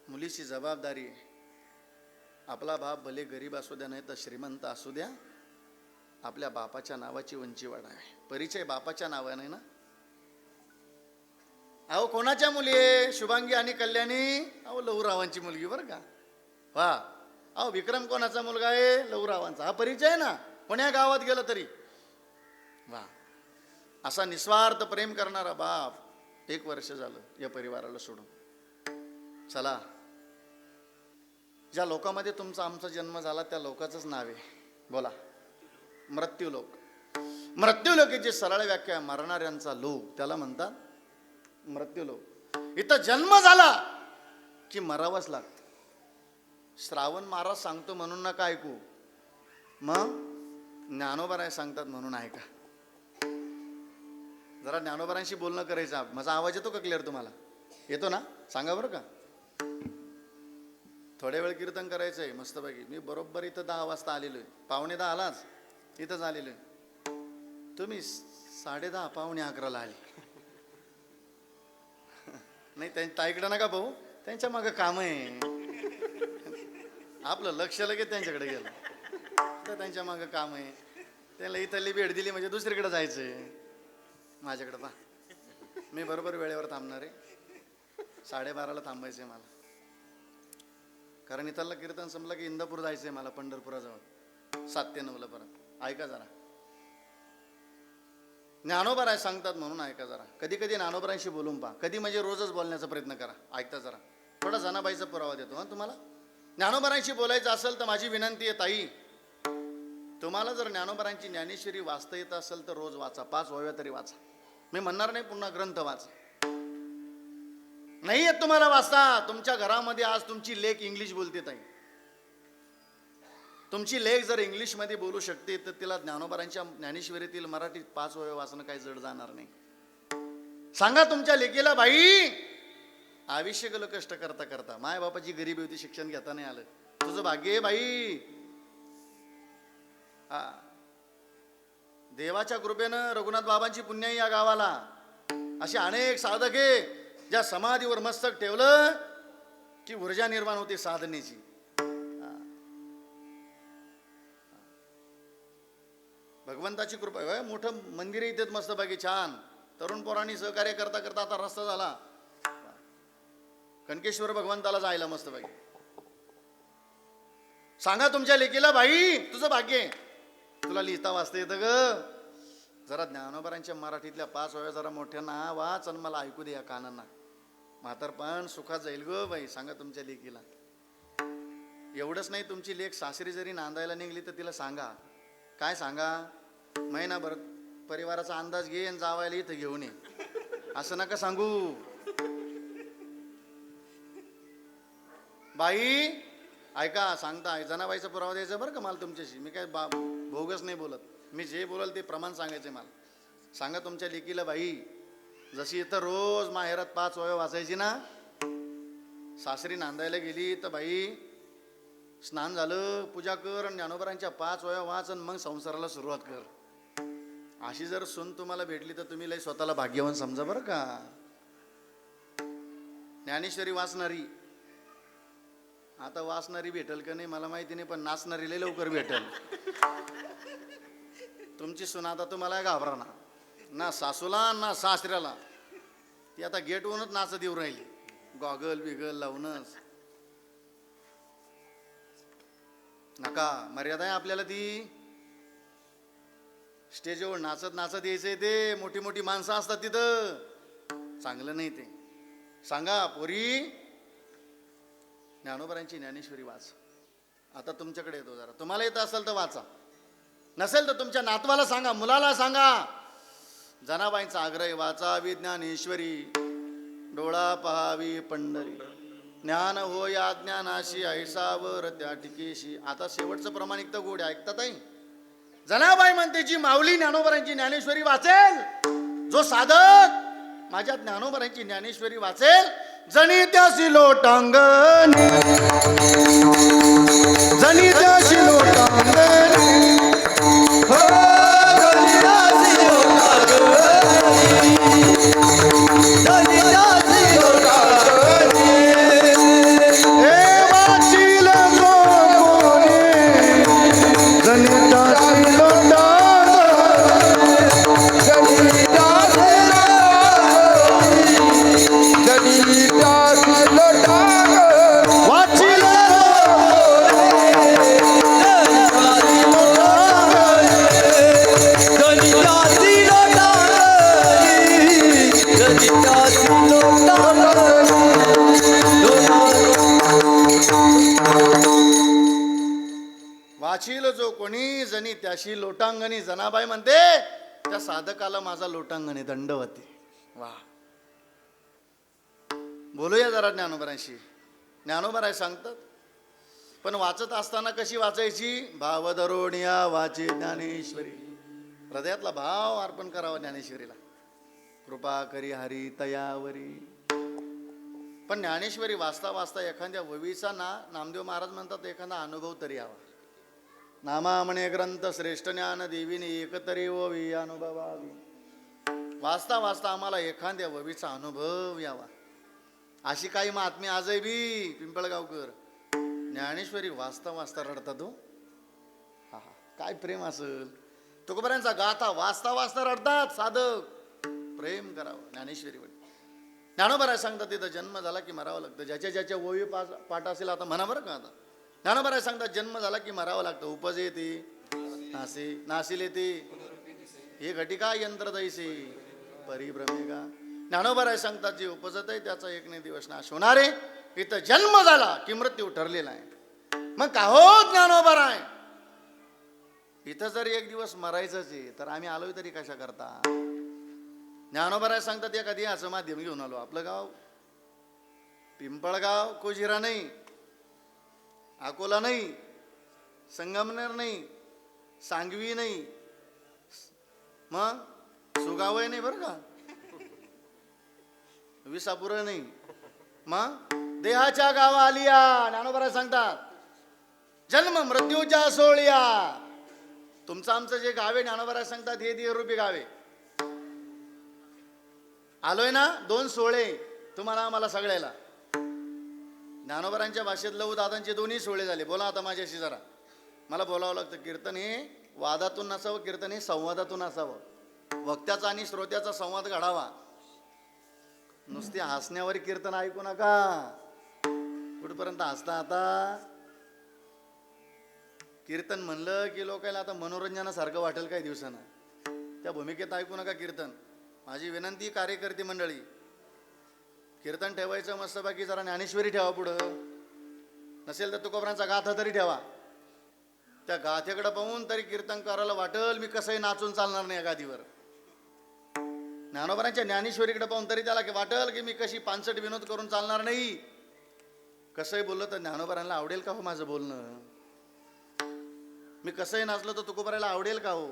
मुलीची जबाबदारी आहे. आपला बाप भले गरीब असू द्या नाही तर श्रीमंत असू द्या, आपल्या बापाच्या नावाची उंची वाढावी. परिचय बापाच्या नावाने ना. अहो कोणाच्या मुली आहे, शुभांगी आणि कल्याणी, अहो लहूरावांची मुलगी बरं का. वा, अहो विक्रम कोणाचा मुलगा आहे, लहूरावांचा. हा परिचय आहे ना, कोण्या गावात गेलं तरी. वा, असा निस्वार्थ प्रेम करणारा बाप. 1 वर्ष झालं या परिवाराला सोडून. चला, ज्या लोकांमध्ये तुमचा आमचा जन्म झाला त्या लोकांचंच नाव आहे, बोला. मृत्यूलोक. मृत्यूलोकीची सरळ व्याख्या मरणाऱ्यांचा लोक, त्याला म्हणतात मृत्यूलोक. इथं जन्म झाला की मरावंच लागतं. श्रावण महाराज सांगतो म्हणून नका ऐकू, मग ज्ञानोबराय सांगतात म्हणून ऐका. जरा ज्ञानोबरांशी बोलणं करायचं. माझा आवाज येतो का क्लिअर तुम्हाला? येतो ना? सांगा बरं का. थोड्या वेळ कीर्तन करायचं आहे मस्तपैकी. मी बरोबर इथं 10 वाजता आलेलो आहे, 10:15 आलाच इथंच आलेलो आहे. तुम्ही 10:30 11:45 आले. नाही ताईकडे नका भाऊ, त्यांच्या मागं काम आहे. आपलं लक्ष लगेच त्यांच्याकडे गेलं तर त्यांच्या मागं काम आहे. त्यांना इथली भेट दिली म्हणजे दुसरीकडे जायचं आहे. माझ्याकडे पहा, मी बरोबर वेळेवर थांबणार आहे. 12:30ला थांबायचं आहे मला, कारण इथलं कीर्तन संपलं की इंदापूर जायचं आहे मला, पंढरपुराजवळ 7 ते 9ला परत. ऐका जरा, ज्ञानोबराय सांगतात म्हणून ऐका जरा. कधी कधी ज्ञानोबरांशी बोलून पहा, कधी म्हणजे रोजच बोलण्याचा प्रयत्न करा. ऐकता जरा, थोडा जनाबाईचा पुरावा देतो हां तुम्हाला. ज्ञानोबरांशी बोलायचं असेल तर माझी विनंती आहे ताई, तुम्हाला जर ज्ञानोबरांची ज्ञानेश्वरी वाचता येत असेल तर रोज वाचा, 5 ओव्या तरी वाचा. मी म्हणणार नाही पुन्हा ग्रंथ वाचा. नाही येत तुम्हाला वाचता, तुमच्या घरामध्ये आज तुमची लेक इंग्लिश बोलते ताई, तुमची लेक जर इंग्लिशमध्ये बोलू शकते तर तिला ज्ञानोबरांच्या ज्ञानेश्वरीतील मराठीत 5 ओव्या वाचणं काही जड जाणार नाही. सांगा तुमच्या लेकीला, बाई आयुष्य गेलं कष्ट करता करता, माय बापाची गरीबी होती, शिक्षण घेता नाही आलं, तुझं भाग्य आहे बाई. हा, देवाच्या कृपेनं रघुनाथ बाबांची पुण्य या गावाला. असे अनेक साधक आहे ज्या समाधीवर मस्तक ठेवलं की ऊर्जा निर्माण होते साधनेची. भगवंताची कृपा आहे. मोठं मंदिर आहे इथेच मस्त बाकी छान. तरुण पोरांनी सहकार्य करता करता आता रस्ता झाला कनकेश्वर भगवंताला जायला मस्त बाकी. सांगा तुमच्या लेकीला, बाई तुझं भाग्य आहे, तुला लिहिता वाचता येतं ग. जरा ज्ञानोबारांच्या मराठीतल्या 5 ओव्या जरा मोठ्यांना वाच आणि मला ऐकू दे या कानांना. म्हातारपण सुखात जाईल ग बाई. सांगा तुमच्या लेकीला. एवढंच नाही, तुमची लेक सासरी जरी नांदायला निघली तर तिला सांगा. काय सांगा? महिनाभर परिवाराचा अंदाज घे आणि जावायला इथं घेऊन ये. असं नका सांगू. बाई ऐका, सांगता जनाबाईचा पुरावा द्यायचा बरं का मला तुमच्याशी. मी काय भोगस नाही बोलत. मी जे बोलल ते प्रमाण सांगायचं मला. सांगा तुमच्या लेकीला, बाई जशी इथं रोज माहेरात 5 ओव्या वाचायची ना, सासरी नांदायला गेली तर बाई स्नान झालं, पूजा कर आणि ज्ञानोबारांच्या 5 ओव्या वाच आणि मग संसाराला सुरुवात कर. अशी जर सून तुम्हाला भेटली तर तुम्ही लय स्वतःला भाग्यवान समजा बरं का. ज्ञानेश्वरी वाचणारी, आता वाचणारी भेटल का नाही मला माहिती नाही, पण नाचणारी लय लवकर भेटल. तुमची सून आता तुम्हाला घाबरणार ना, सासूला ना सासऱ्याला. ती आता गेटवरूनच नाचत येऊ राहिली, गॉगल बिगल लावूनच. नका, मर्यादा आहे आपल्याला ती. स्टेजवर नाचत नाचत यायचंय ते. मोठी मोठी माणसं असतात तिथं, चांगलं नाही ते. सांगा पोरी ज्ञानोबारांची ज्ञानेश्वरी वाच. आता तुमच्याकडे येतो जरा. तुम्हाला येत असेल तर वाचा, नसेल तर तुमच्या नातवाला सांगा, मुलाला सांगा. जनाबाईंचा आग्रह वाचावी ज्ञानेश्वरी, डोळा पहावी पंढरी, ज्ञान हो या ज्ञानाशी ऐसावर त्या टिकेशी. आता शेवटचं प्रमाणिक तर गोड ऐकतात आहे. जनाबाई म्हणते जी माऊली ज्ञानोबारांची ज्ञानेश्वरी वाचेल, जो साधक माझ्या ज्ञानोबारांची ज्ञानेश्वरी वाचेल, जणी त्याशी लोटांगणी, जणी त्याशी लोटांगणी, हो जणी त्याशी लोटांगणी, जणी त्याशी लोटांगणी. हे वाचील जो कोणी, जणी त्याशी लोटांगणी, जणी त्याशी वाचील जो कोणी, जनी त्याशी लोटांगणी. जनाबाई म्हणते त्या साधकाला माझा लोटांगणी दंडवती. वा, बोलूया जरा ज्ञानोबारांशी. ज्ञानोबाराय सांगतात, पण वाचत असताना कशी वाचायची? भाव धरोणिया वाचे ज्ञानेश्वरी. हृदयातला भाव अर्पण करावा ज्ञानेश्वरीला. कृपा करी हरी तयावरी. पण ज्ञानेश्वरी वाचता वाचता एखाद्या ववीचा नामदेव महाराज म्हणतात एखादा अनुभव तरी यावा. नामा म्हणे ग्रंथ श्रेष्ठ ज्ञान देवीने एकतरी ओवी अनुभवावी. वाचता वाचता आम्हाला एखाद्या ववीचा अनुभव यावा. अशी काही महात्मे आजही बी पिंपळगावकर ज्ञानेश्वरी वाचता वाचता रडतात हो. हा हा, काय प्रेम असेल. तुकोबारांचा गाथा वाचता वाचता रडतात साधक. प्रेम करावं ज्ञानेश्वरीवर. ज्ञानोबाराय सांगतात तिथं जन्म झाला की मरावं लागतं. ज्याच्या ज्याच्या ओवी पाठ असेल आता म्हणा बरं का. आता ज्ञानोबाराय सांगतात जन्म झाला की मरावं लागतं. उपज येते नासी, नासिल येते हे घटिका यंत्र दैसे परिभ्रमेगा. ज्ञानोबाराय सांगतात जे उपजत आहे त्याचा एक नाही दिवस नाश होणार आहे. इथं जन्म झाला की मृत्यू ठरलेला आहे. मग का हो ज्ञानोबाराय, इथं जर एक दिवस मरायचंच आहे तर आम्ही आलोय तरी कशा करता? ज्ञानोबाराय सांगतात एखादी असं माध्यम घेऊन आलो. आपलं गाव पिंपळगाव, कोजिरा नाही, अकोला नाही, संगमनेर नाही, सांगवी नाही, मग सुगावय नाही बरं का, विसापूर नाही, मग देहाच्या गावा आलिया. ज्ञानोबाराय सांगतात जन्म मृत्यूच्या सोहळ्या. तुमचं आमचं जे गावे ज्ञानोबाराय सांगतात हे देहरूपी गावे. आलोय ना 2 सोहळे तुम्हाला मला सगळ्याला. ज्ञानोबरांच्या भाषेत लहू दादांचे 2ही सोहळे झाले. बोला आता माझ्याशी जरा. मला बोलावं लागतं. कीर्तन हे वादातून नसावं, कीर्तन हे संवादातून असावं. वक्त्याचा आणि श्रोत्याचा संवाद घडावा. नुसते हसण्यावर कीर्तन ऐकू नका. कुठपर्यंत हसता आता? कीर्तन म्हणलं की लोकांना आता मनोरंजनासारखं वाटेल काही दिवसानं. त्या भूमिकेत ऐकू नका कीर्तन. माझी विनंती कार्यकर्ते मंडळी, कीर्तन ठेवायचं मस्तपैकी जरा ज्ञानेश्वरी ठेवा पुढं. नसेल तर तुकोबरांचा गाथा तरी ठेवा. त्या गाथेकडे पाहून तरी कीर्तन करायला वाटेल मी कसंही नाचून चालणार नाही या गादीवर. ज्ञानोबरांच्या ज्ञानेश्वरीकडे पाहून तरी त्याला वाटेल की मी कशी पानसट विनोद करून चालणार नाही. कसंही बोललं तर ज्ञानोबरांना आवडेल का हो माझं बोलणं? मी कसंही नाचलो तर तुकोबराला आवडेल का हो?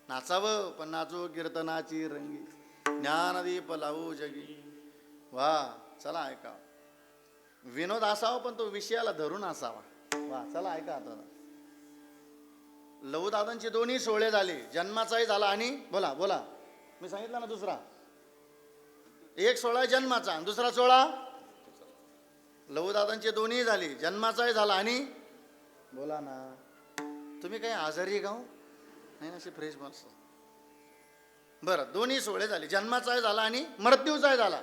नाचावं पण नाचू कीर्तनाची रंगी, ज्ञानदीप लावू जगी. वा चला ऐका. विनोद असावा पण तो विषयाला धरून असावा. वा चला ऐका आता. लहू दादांचे 2ही सोहळे झाले. जन्माचाही झाला आणि बोला बोला मी सांगितलं ना दुसरा. एक सोहळा जन्माचा आणि दुसरा सोहळा लहू दादांचे 2ही झाले. जन्माचाही झाला आणि बोला ना. तुम्ही काही आजारी आहे का हो? नाही अशी फ्रेश माणसं. बरं 2ही सोहळे झाले. जन्माचाही झाला आणि मृत्यूचाही झाला.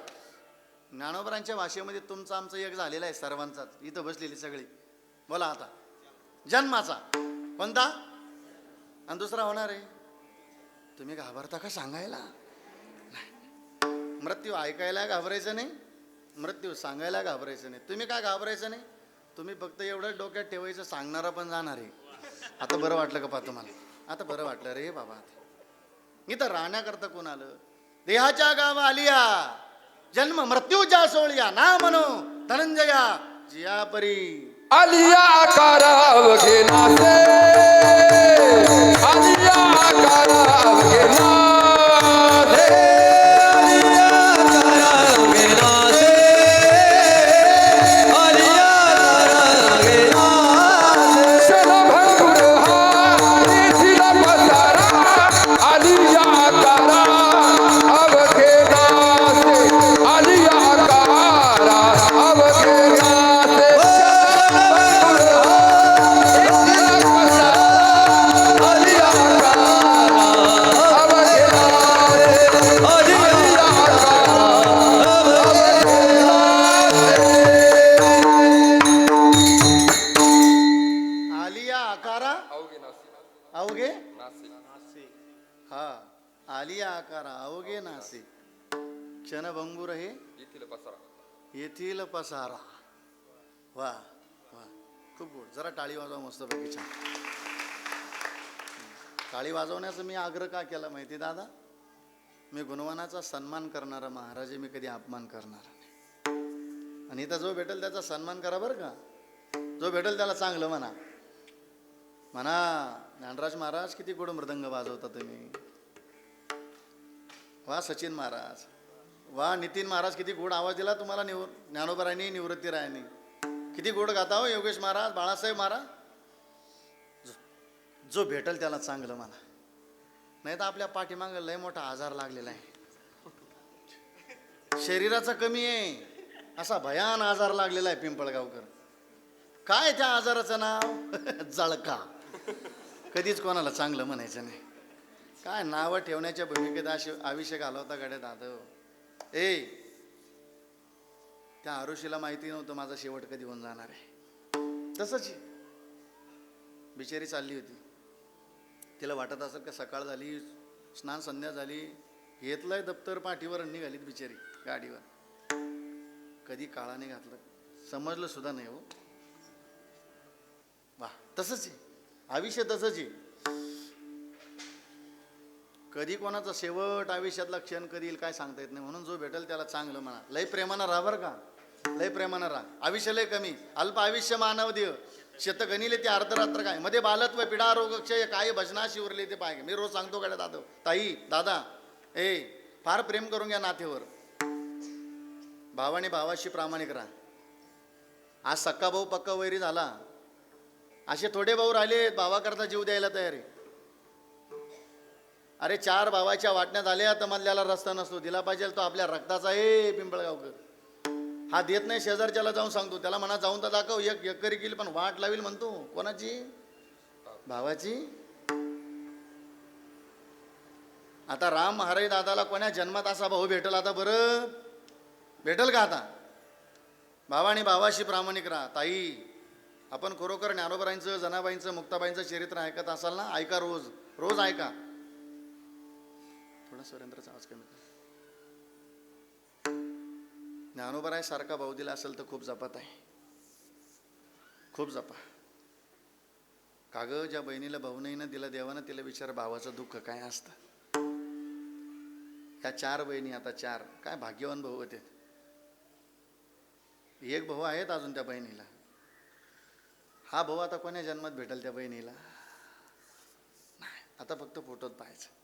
ज्ञानोबरांच्या भाषेमध्ये तुमचं आमचं एक झालेलं आहे सर्वांचाच. इथं बसलेली सगळी. बोला आता. जन्माचा कोणता आणि दुसरा होणार आहे. तुम्ही घाबरता का सांगायला? मृत्यू ऐकायला घाबरायचं नाही, मृत्यू सांगायला घाबरायचं नाही. तुम्ही काय घाबरायचं नाही. तुम्ही फक्त एवढं डोक्यात ठेवायचं, सांगणारा पण जाणार आहे. आता बरं वाटलं का पा तुम्हाला? आता बरं वाटलं रे बाबा. इथं राहण्याकरता कोण आलं? देहाच्या गावा आलिया जन्म मृत्यूच्या सोहळ्या ना म्हणो धनंजया जिया परी. आलिया आकाराव घे नासे, आलिया आकाराव घे नासे, आलिया आकाराव घे नासे, आलिया आकाराव घे नासे. क्षणभर हा निखिल पसारा, आलिया आकाराव घे नासे, आलिया आकाराव घे नासे. अवघे हा आलिया आकारा अवघे नासे. क्षणभंगुर हे येथील पसारा. वा वा खूप गोड. जरा टाळी वाजवा मस्त पैकी. छान. टाळी वाजवण्याचा मी आग्रह का केला माहिती दादा? मी गुणवानाचा सन्मान करणारा महाराज आहे. मी कधी अपमान करणार नाही. आणि इथं जो भेटेल त्याचा सन्मान करा बरं का. जो भेटेल त्याला चांगलं म्हणा. म्हणा ज्ञानराज महाराज किती गोड मृदंग वाजवता तुम्ही. वा सचिन महाराज, वा नितीन महाराज किती गोड आवाज दिला तुम्हाला. ज्ञानोबरायांनी निवृत्ती रायांनी किती गोड गाता हो. योगेश महाराज, बाळासाहेब महाराज. जो भेटेल त्याला चांगलं म्हणा. नाही तर आपल्या पाठीमागं लय मोठा आजार लागलेला आहे. शरीराचा कमी आहे असा भयान आजार लागलेला आहे पिंपळगावकर. काय त्या आजाराचं नाव? जळका. कधीच कोणाला चांगलं म्हणायचं नाही. काय नावं ठेवण्याच्या भूमिकेत आयुष्य घालवता गड्या दादव. त्या आरुषीला माहिती नव्हतं माझा शेवट कधी होऊन जाणार आहे. तसंच बिचारी चालली होती. तिला वाटत असेल का सकाळ झाली, स्नान संध्या झाली, घेतलंय दप्तर पाठीवर आणि निघालीत बिचारी गाडीवर. कधी काळाने घातलं समजलं सुद्धा नाही हो. वा तसंच आहे आयुष्य. तसंच आहे. कधी कोणाचा शेवट आयुष्यातला क्षण कधी येईल काय सांगता येत नाही. म्हणून जो भेटेल त्याला चांगलं म्हणा. लय प्रेमानं राहा बरं का. लय प्रेमानं राहा. आयुष्य लय कमी. अल्प आयुष्य मानव देव शेत गणिले ते अर्धरात्र काय. मध्ये बालत्व पिढा रोग क्षय काय भजनाशी उरले ते पाय. मी रोज सांगतो गाड्या दादा ताई दादा फार प्रेम करून घ्या नाथेवर. भावाने भावाशी प्रामाणिक राहा. आज सक्का भाऊ पक्का वैरी झाला. असे थोडे भाऊ राहिले भावाकरता जीव द्यायला तयार आहे. अरे 4 भावाच्या वाटण्यात आल्या तर मधल्याला रस्ता नसतो, दिला पाहिजे तो आपल्या रक्ताचा आहे पिंपळगावकर. हा देत नाही, शेजारच्याला जाऊन सांगतो, त्याला म्हणा जाऊन तर दाखव, एक एकरी केली पण वाट लावील म्हणतो. कोणाची? भावाची. आता राम हरे दादाला कोण्या जन्मात असा भाऊ भेटल आता बरं? भेटल का आता? भावा आणि भावाशी प्रामाणिक राहा. ताई, आपण खरोखर ज्ञानोबरांचं, जनाबाईंचं, मुक्ताबाईंचं चरित्र ऐकत असाल ना, ऐका, रोज रोज ऐका. थोडा सुरेंद्रचा आवाज कमी कर. ज्ञानोबराय सारखा भाऊ दिला असेल तर खूप जपात आहे, खूप जपा. काग ज्या बहिणीला भाऊ नाही ना दिला देवानं, तिला विचार भावाचं दुःख काय असतं. या 4 बहिणी, आता 4 काय भाग्यवान भाऊ होते. एक भाऊ आहेत अजून त्या बहिणीला. हा भाऊ आता कोण्या जन्मात भेटेल त्या बहिणीला? नाही, आता फक्त फोटोत पाहायचं.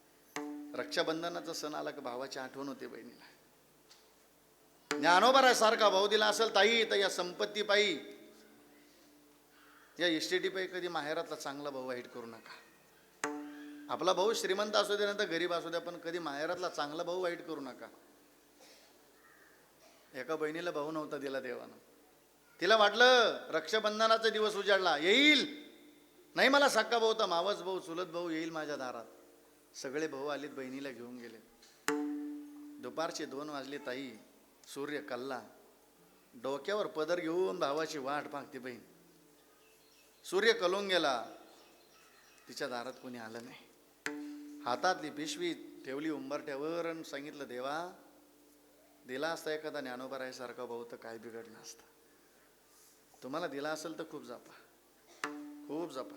रक्षाबंधनाचा सण आला की भावाची आठवण होते बहिणीला. ज्ञानोबा सारखा भाऊ दिला असेल ताई तर या संपत्ती पायी, या इस्टेटी पायी कधी माहेरातला चांगला भाऊ वाईट करू नका. आपला भाऊ श्रीमंत असू दे ना तर गरीब असू द्या, पण कधी माहेरातला चांगला भाऊ वाईट करू नका. एका बहिणीला भाऊ नव्हता दिला देवानं. तिला वाटलं रक्षाबंधनाचा दिवस उजाडला, येईल नाही मला सक्का भाऊ तर मावस भाऊ, चुलत भाऊ येईल माझ्या दारात. सगळे भाऊ आलीत, बहिणीला घेऊन गेले. दुपारचे 2 वाजले. ताई, सूर्य कल्ला, डोक्यावर पदर घेऊन भावाची वाट पाहते बहीण. सूर्य कलून गेला, तिच्या दारात कोणी आलं नाही. हातातली पिशवी ठेवली उंबरठ्यावर आणि सांगितलं, देवा दिला असता एखादा ज्ञानोबारायसारखा भाऊ तर काय बिघडलं असतं. तुम्हाला दिला असेल तर खूप जपा, खूप जपा.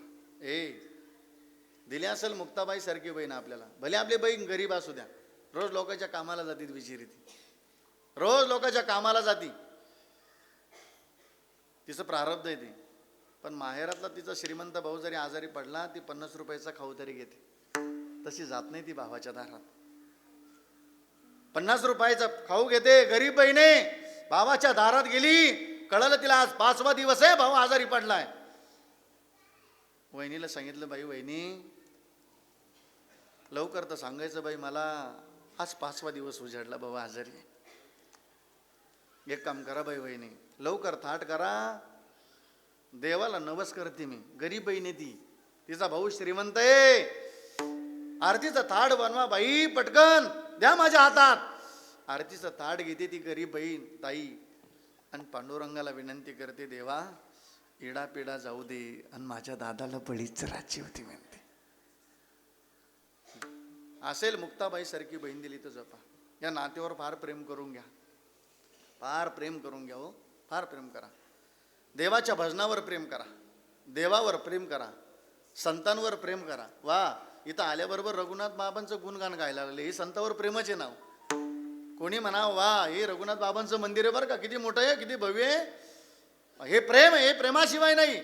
दिली असेल मुक्ताबाई सारखी बहीण आपल्याला, भले आपली बहीण गरीब असू द्या, रोज लोकांच्या कामाला जाती बिचारी, ती रोज लोकांच्या कामाला जाती, तिचं प्रारब्ध आहे ती. पण माहेरातला तिचा श्रीमंत भाऊ जरी आजारी पडला, ती 50 रुपयाचा खाऊ तरी घेते. तशी जात नाही ती भावाच्या दारात. 50 रुपयाचा खाऊ घेते. गरीब बहिणे भावाच्या दारात गेली, कळलं तिला आज 5वा दिवस आहे, भाऊ आजारी पडलाय. वहिनीला सांगितलं, बाई वहिनी लवकर तर सांगायचं बाई, मला आज 5वा दिवस उजाडला, भाऊ आजारी. एक काम करा बाई वहिनी, लवकर थाट करा, देवाला नवस करते मी. गरीब बहिणी ती, तिचा भाऊ श्रीमंत आहे. आरतीचं थाट बनवा बाई, पटकन द्या माझ्या हातात. आरतीचं थाट घेते ती गरीब बहीण ताई आणि पांडुरंगाला विनंती करते, देवा इडा पिडा जाऊ दे आणि माझ्या दादाला बळीच राज्य होती म्हणते. असेल मुक्ताबाई सारखी बहीण दिली तर जपा. या नात्यावर फार प्रेम करून घ्या, फार प्रेम करून घ्या. हो, फार प्रेम करा. देवाच्या भजनावर प्रेम करा, देवावर प्रेम करा, संतांवर प्रेम करा. वा, इथं आल्याबरोबर रघुनाथ बाबांचं गुणगान गायला लागले. हे संतावर प्रेमाचे नाव. कोणी म्हणा वा हे रघुनाथ बाबांचं मंदिर आहे बरं का, किती मोठं आहे, किती भव्य आहे. हे प्रेम आहे, हे प्रेमाशिवाय नाही.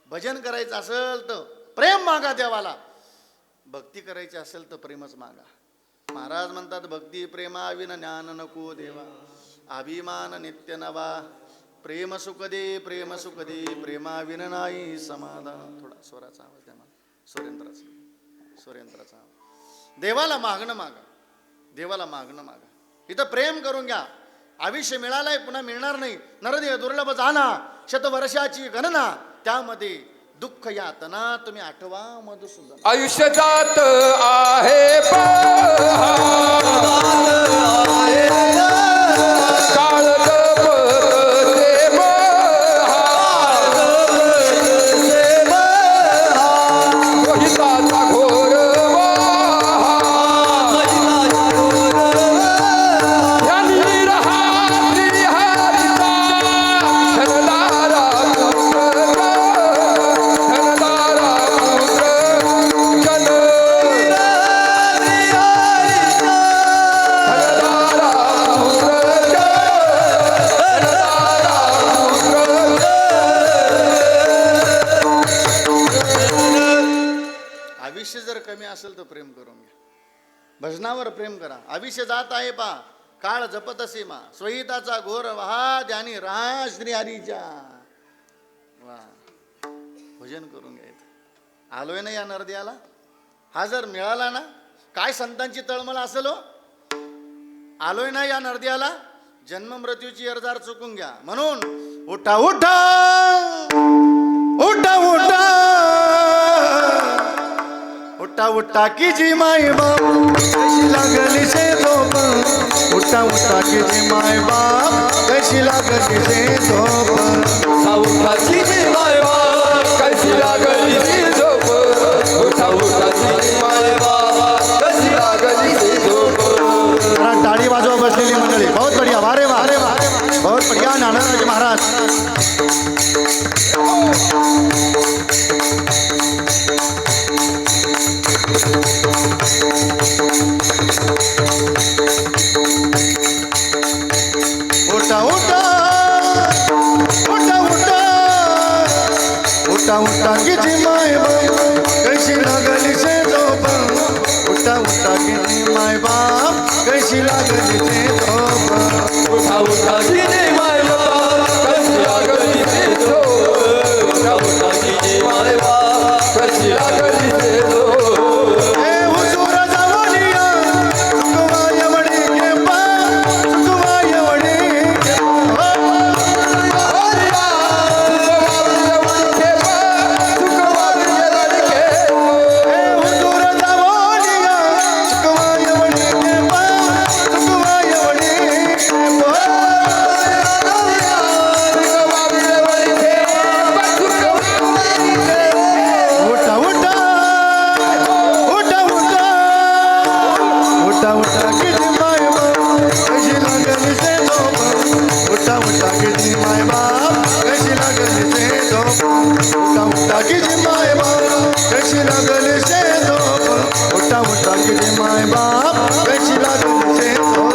भजन करायचं असेल तर प्रेम मागा देवाला, भक्ती करायची असेल तर प्रेमच मागा. महाराज म्हणतात, भक्ती प्रेमाविना ज्ञान नको देवा, अभिमान नित्य नवा, प्रेम सुख दे, प्रेम सुख दे, प्रेमाविना नाही समाधान. थोडा स्वराचा आवाज द्या मला, सुरेंद्राचा आवाज. देवाला मागणं मागा, देवाला मागणं मागा. इथं प्रेम करून घ्या. आयुष्य मिळालंय, पुन्हा मिळणार नाही. नरदेह दुर्लभ जाना, शतवर्षाची गणना, त्यामध्ये दुःख यातना तुम्ही आठवा मधुसूदन. आयुष्य जात आहे काळ असेल तर प्रेम करून घ्या, भजनावर प्रेम करा. आयुष्य जात आहे पा, काळ जपत असे मा, स्वहिताचा घोर वहा, ज्यानी राहा श्री हरीच्या. वा, भजन करून घ्यायचं. आलोय ना या नरदेयाला, हा जर मिळाला ना, काय संतांची तळमळ असेल हो. आलोय ना या नरद्याला, जन्म मृत्यूची अर्जार चुकून घ्या. म्हणून उठा उठा उठा उठा उठा उठा की जी माय बाप कशी लागली से झोप. उठा उठा की जी माय बाप कशी लागली से झोप. उठाची जी माय बाप कशी लागली ती झोप. उठा उठाची जी माय बाप कशी लागली ती झोप. जरा टाळी वाजवा बसलेली मंडळी. बहुत बढिया, वारे वा अरे वा बहुत बढिया. नारायणराजे महाराज उठा उठा उठा उठा उठा उठा की जी माय बाप कशी लागली से झोप. उठा उठा की जी माय बाप कशी लागली से झोप. उठा उठाची जी माय बाप कशी लागली ती झोप. उठा उठाची जी माय बाप कशी लागली ती झोप. ए हुजूर जावलिया सुखवाय वडी के पाय सुखवाय वडी के ए हुजूर जावलिया सुखवाय वडी के पाय सुखवाय वडी के उठा उठा उठा उठा उठा उठा की जी माय बाप कशी लागली से झोप. उठा उठा की जी माय बाप कशी लागली से झोप. उठा उठा की जी माय बाप कशी लागली से झोप. उठा उठा की जी माय बाप कशी लागली से झोप.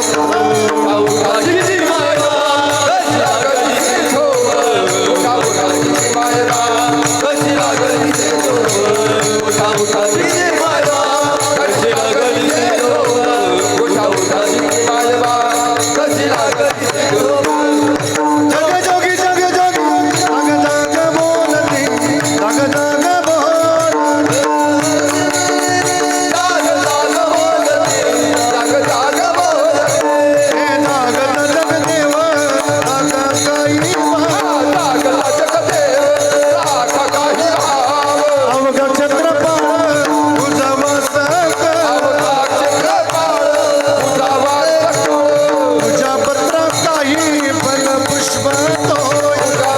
उठाची जी माय बाप कशी लागली ती झोप. उठा उठाची जी माय बाप कशी लागली ती झोप. उठा उठाची जी माय बाप कशी लागली ती झोप. उठा उठाची जी माय बाप कशी लागली ती झोप. जग जोगी जग जोगी जाग जाग बोलती जाग जाग बोलती. जाग जाग बोलते जाग जाग बोलते. हे जाग जग देव जाग काही भाव. जाग लचक देव राख काही भाव. अवघ छत्रपाळ तुझा मस्तक अवघा चक्रपाळ तुझा वास्तक. तुझ्या पत्र काही फल पुष्प तोय. तुझा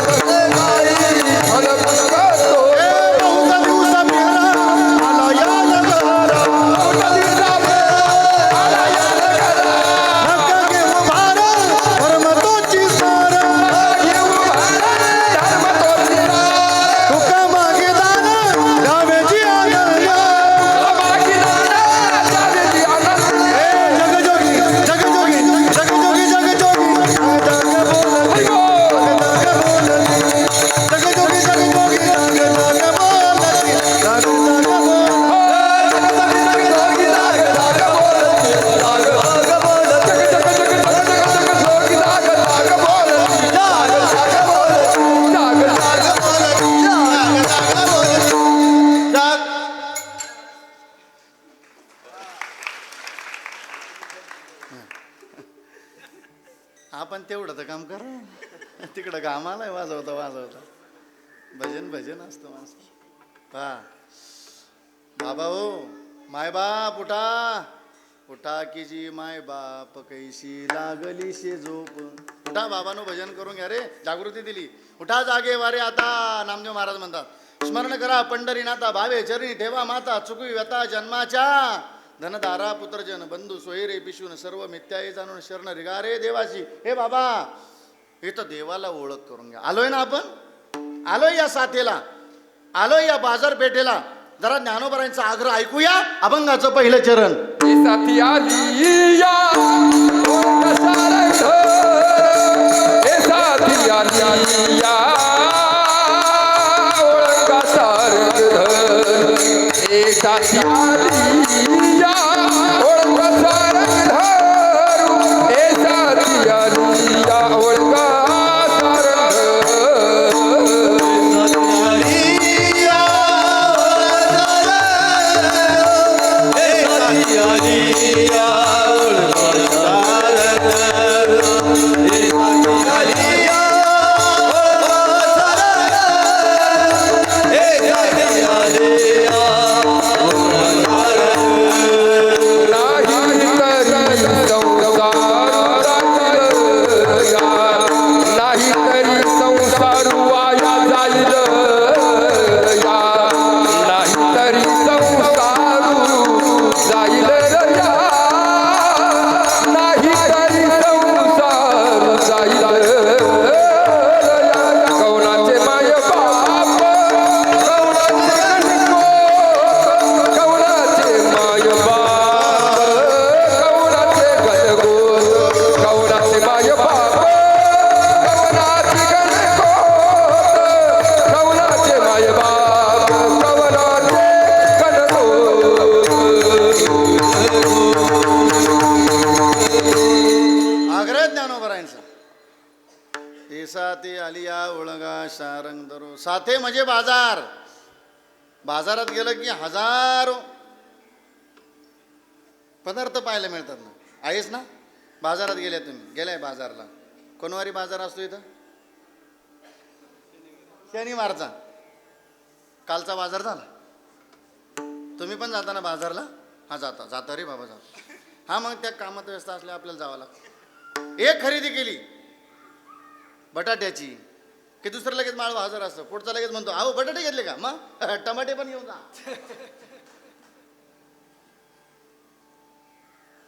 काही फल पुष्प तो. हे बहुधा दिवसा मेला आला या नगरा. बहुधा दिवसा आला या नगरा. नका घेऊ भार धर्म तोची सार. घेऊ भार धर्म तोची सार. तुका मागे दान द्यावेची आनंद. मागी दान द्यावेची आनंद. हे जगजोगी जगजोगी जगजोगी जगजोगी जाग जाग बोलती जाग जाग बोलती. जगजोगी जगजोगी जाग जाग बोलती जाग जाग बोलती. आपण तेवढं तर काम करा. तिकडं कामाला वाजवता वाजवता भजन भजन असतं माणसं. पहा बाबा हो, माय बाप उठा उठा की जी माय बाप कैशी लागली शे झोप. उठा बाबांनो, भजन करून घ्या रे. जागृती दिली. उठा जागे वारे आता. नामदेव महाराज म्हणतात स्मरण करा पंढरीनाथा भावे चरणी ठेवा माता. चुकवी व्यथा जन्माच्या धनधारा पुत्रजन बंधू सोयरे पिशून सर्व मिथ्याये जाणून शरण रिगारे देवाशी. हे बाबा, इथं देवाला ओळख करून घ्या. आलोय ना आपण, आलोय या साथेला, आलोय या बाजारपेठेला. जरा ज्ञानोबरांचा आग्रह ऐकूया. अभंगाचं पहिलं चरण. साथी आली या साथी आली या ओळखा सारंग. साथी आली या ओळखा सारंग. साथी आली या ओळखा सारंग. साथे आलिया ओळगा शारंग धरू. साथे म्हणजे बाजार. बाजारात गेलं की हजारो पदार्थ पाहायला मिळतात ना. आहेस ना, बाजारात गेल्या तुम्ही, गेलाय बाजारला. कोणवारी बाजार असतो इथं? शनिवारचा. कालचा बाजार झाला. तुम्ही पण जाता ना बाजारला? हा जाता रे बाबा जाता. हा मग त्या कामात व्यस्त असल्या आपल्याला जावं लागतं. एक खरेदी केली बटाट्याची की दुसरं लगेच माळव हजर असतं. पुढचा लगेच म्हणतो अहो बटाटे घेतले का, मग टमाटे पण घेऊन जा.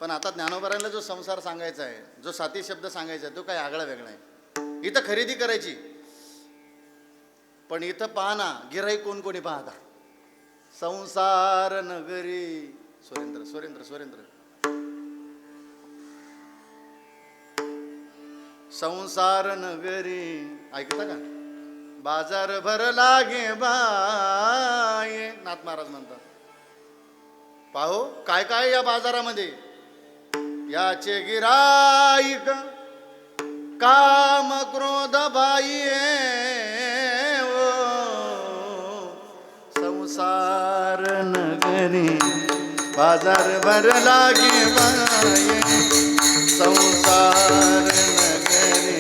पण आता ज्ञानोबारांना जो संसार सांगायचा आहे, जो साती शब्द सांगायचा आहे, तो काय आगळा वेगळा आहे. इथं खरेदी करायची, पण इथं पहा ना गिऱ्हाईक कोण कोणी पाहता. संसार नगरी सुरेंद्र सुरेंद्र सुरेंद्र संसार नगरी ऐकता का? बाजार भरला गे बाये, नाथ महाराज म्हणतात. पाहो काय काय या बाजारामध्ये. याचे गिराईक काम क्रोध बाई संसार नगरी बाजार भरला गे बाये संसार नगरी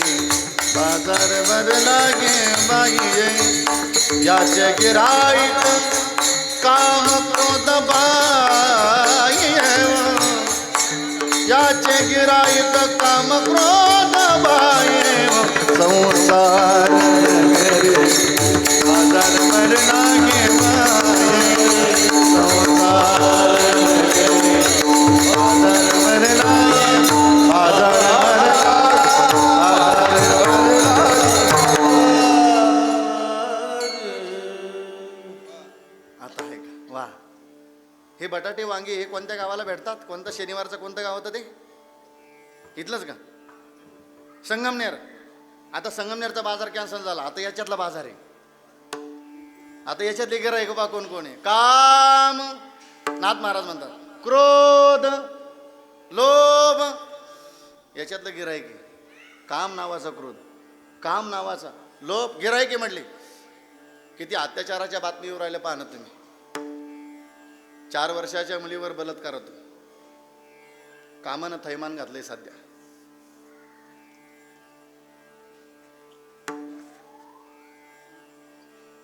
बाजार भरला गे बाई याचे गिराईक काम क्रोध बाई याचे गिराईक काम क्रोध बाई संसार नगरी बाजार भरला गे बाई संसार नगरी बाजार भरला बाजार भरला आता आहे का? वा. हे बटाटे वांगी हे कोणत्या गावाला भेटतात? कोणतं शनिवारचं कोणतं गाव होतं ते? इथलंच का? संगमनेर. आता संगमनेरचा बाजार कॅन्सल झाला. आता याच्यातला बाजार आहे. आता याच्यातले गिऱ्हाईक बा कोण कोण आहे? काम नाथ महाराज म्हणतात, क्रोध लोभ याच्यातलं गिऱ्हाईक आहे. काम नावाचा क्रोध, काम नावाचा लोभ गिऱ्हाईक आहे म्हटले. किती अत्याचाराच्या बातमीवर राहिल्या पाहणं तुम्ही. 4 वर्षाच्या मुलीवर बलात्कार होतो. कामानं थैमान घातलंय सध्या.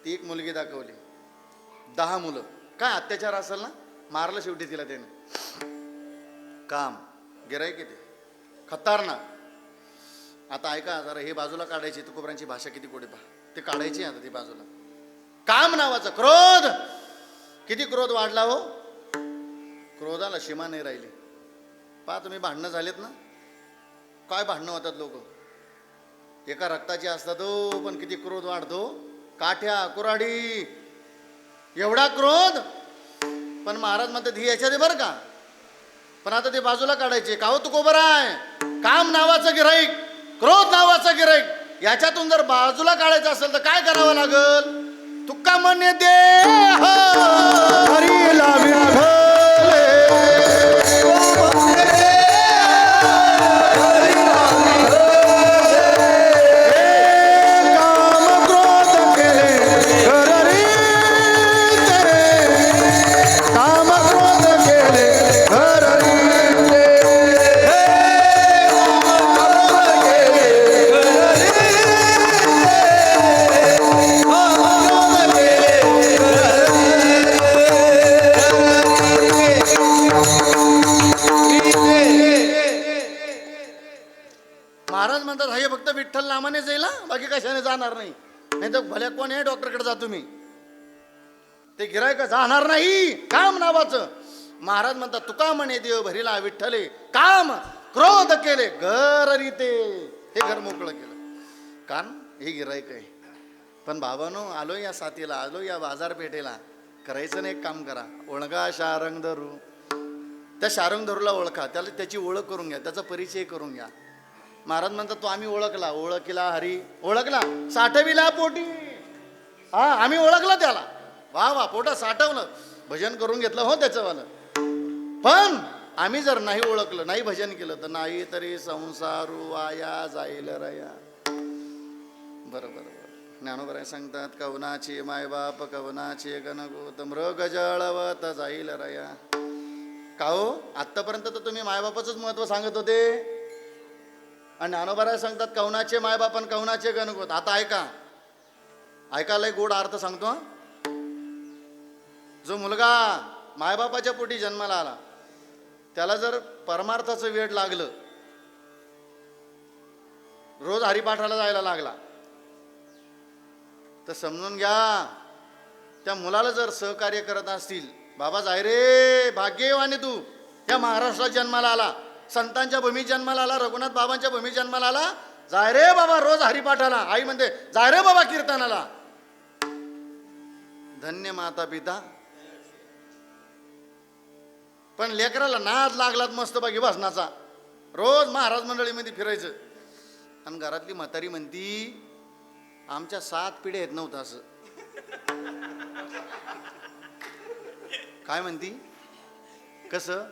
ती एक मुलगी दाखवली, 10 मुलं. काय अत्याचार असेल ना, मारलं शेवटी तिला त्याने. काम गिऱ्हाईक आहे ते खतरनाक. आता ऐका जरा, हे बाजूला काढायची. तुकोबरांची भाषा किती कोडी पहा. ते काढायची आता ती बाजूला. काम नावाचं क्रोध. किती क्रोध वाढला हो. क्रोधाला सीमा नाही राहिली. पहा तुम्ही, भांडणं झालेत ना, काय भांडणं होतात लोक. एका रक्ताची असतात हो, पण किती क्रोध वाढतो. काठ्या कुऱ्हाडी एवढा क्रोध. पण महाराज म्हणतात ही याच्यात बरं का. पण आता ते बाजूला काढायचे. का हो तुकोबर आहे. काम नावाचं गिऱ्हाईक, क्रोध नावाचं गिऱ्हाईक, याच्यातून जर बाजूला काढायचं असेल तर काय करावं लागल? तुका म्हणे देह हरीला विठ्ठल विठ्ठल नामाने जाईल, बाकी कशाने जाणार नाही. नाही तर भल्या कोण आहे डॉक्टरकडे जा तुम्ही, ते गिऱ्हाईक जाणार नाही. काम नावाचं महाराज म्हणतात तुका म्हणे देव भरीला विठ्ठले काम क्रोध केले घर रीते. हे घर मोकळं केलं कारण हे गिऱ्हाईक आहे. पण बाबांनो, आलो या साथीला, आलो या बाजारपेठेला, करायचं नाही. एक काम करा, ओळखा शारंग धरू. त्या शारंग धरूला ओळखा, त्याला त्याची ओळख करून घ्या, त्याचा परिचय करून घ्या. महाराज म्हणतात तो आम्ही ओळखला, ओळखला हरी ओळखला, साठविला पोटी. हा आम्ही ओळखला त्याला, वा वा पोटा साठवलं, भजन करून घेतलं हो त्याचंवालं. पण आम्ही जर नाही ओळखलं, नाही भजन केलं तर नाही तरी संसारू वाया जाईल रया. ज्ञानोबराय सांगतात, कवनाचे मायबाप कवनाचे गणगोत मृग जळवत जाईल रया. का हो, आत्तापर्यंत तर तुम्ही मायबापाचंच महत्व सांगत होते, आणि ज्ञानोबराय सांगतात कवनाचे मायबाप आणि कवनाचे गणगोत. आता ऐका, ऐकायला गोड अर्थ सांगतो. जो मुलगा मायबापाच्या पोटी जन्माला आला, त्याला जर परमार्थाचं वेड लागलं, रोज हरिपाठाला जायला लागला, तर समजून घ्या त्या मुलाला जर सहकार्य करत असतील, बाबा जाय रे, भाग्यवान तू, या महाराष्ट्रात जन्माला आला, संतांच्या भूमीत जन्माला आला, रघुनाथ बाबांच्या भूमीत जन्माला आला, जाय रे बाबा रोज हरिपाठाला. आई म्हणते जाय रे बाबा कीर्तनाला. धन्य माता पिता. पण लेकराला नाद लागलात मस्त बाकी भाषणाचा, रोज महाराज मंडळीमध्ये फिरायचं, आणि घरातली म्हातारी म्हणती आमच्या 7 पिढ्या येत नव्हतं असं. काय म्हणती, कसं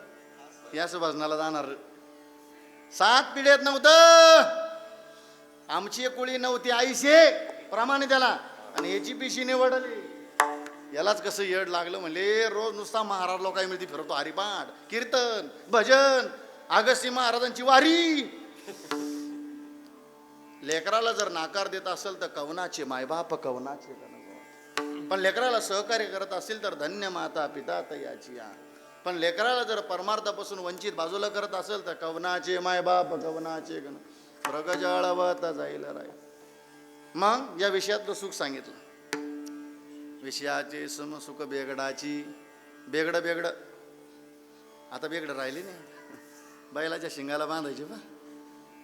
याच भजनाला जाणार, 7 पिढ्या येत नव्हतं, आमची कुळी नव्हती आईशे प्रमाणे त्याला, आणि याची पिशी निवडली. यालाच कसं येड लागलं म्हणले, रोज नुसता महाराज लोकांमध्ये फिरवतो, हरिपाठ कीर्तन भजन, अगस्ती महाराजांची वारी. लेकराला जर नाकार देत असेल तर कवनाचे मायबाप कवनाचे गणगोत, पण लेकराला सहकार्य करत असेल तर धन्य माता पिता तयाची या. पण लेकराला जर परमार्थापासून वंचित बाजूला करत असेल तर कवनाचे मायबाप कवनाचे गण मृग जळवत जाईल राय. मग या विषयातलं सुख सांगितलं, विषयाचे समसुख बेगडाची. बेगडं आता बेगडं राहिली नाही, बैलाच्या शिंगाला बांधायची बा,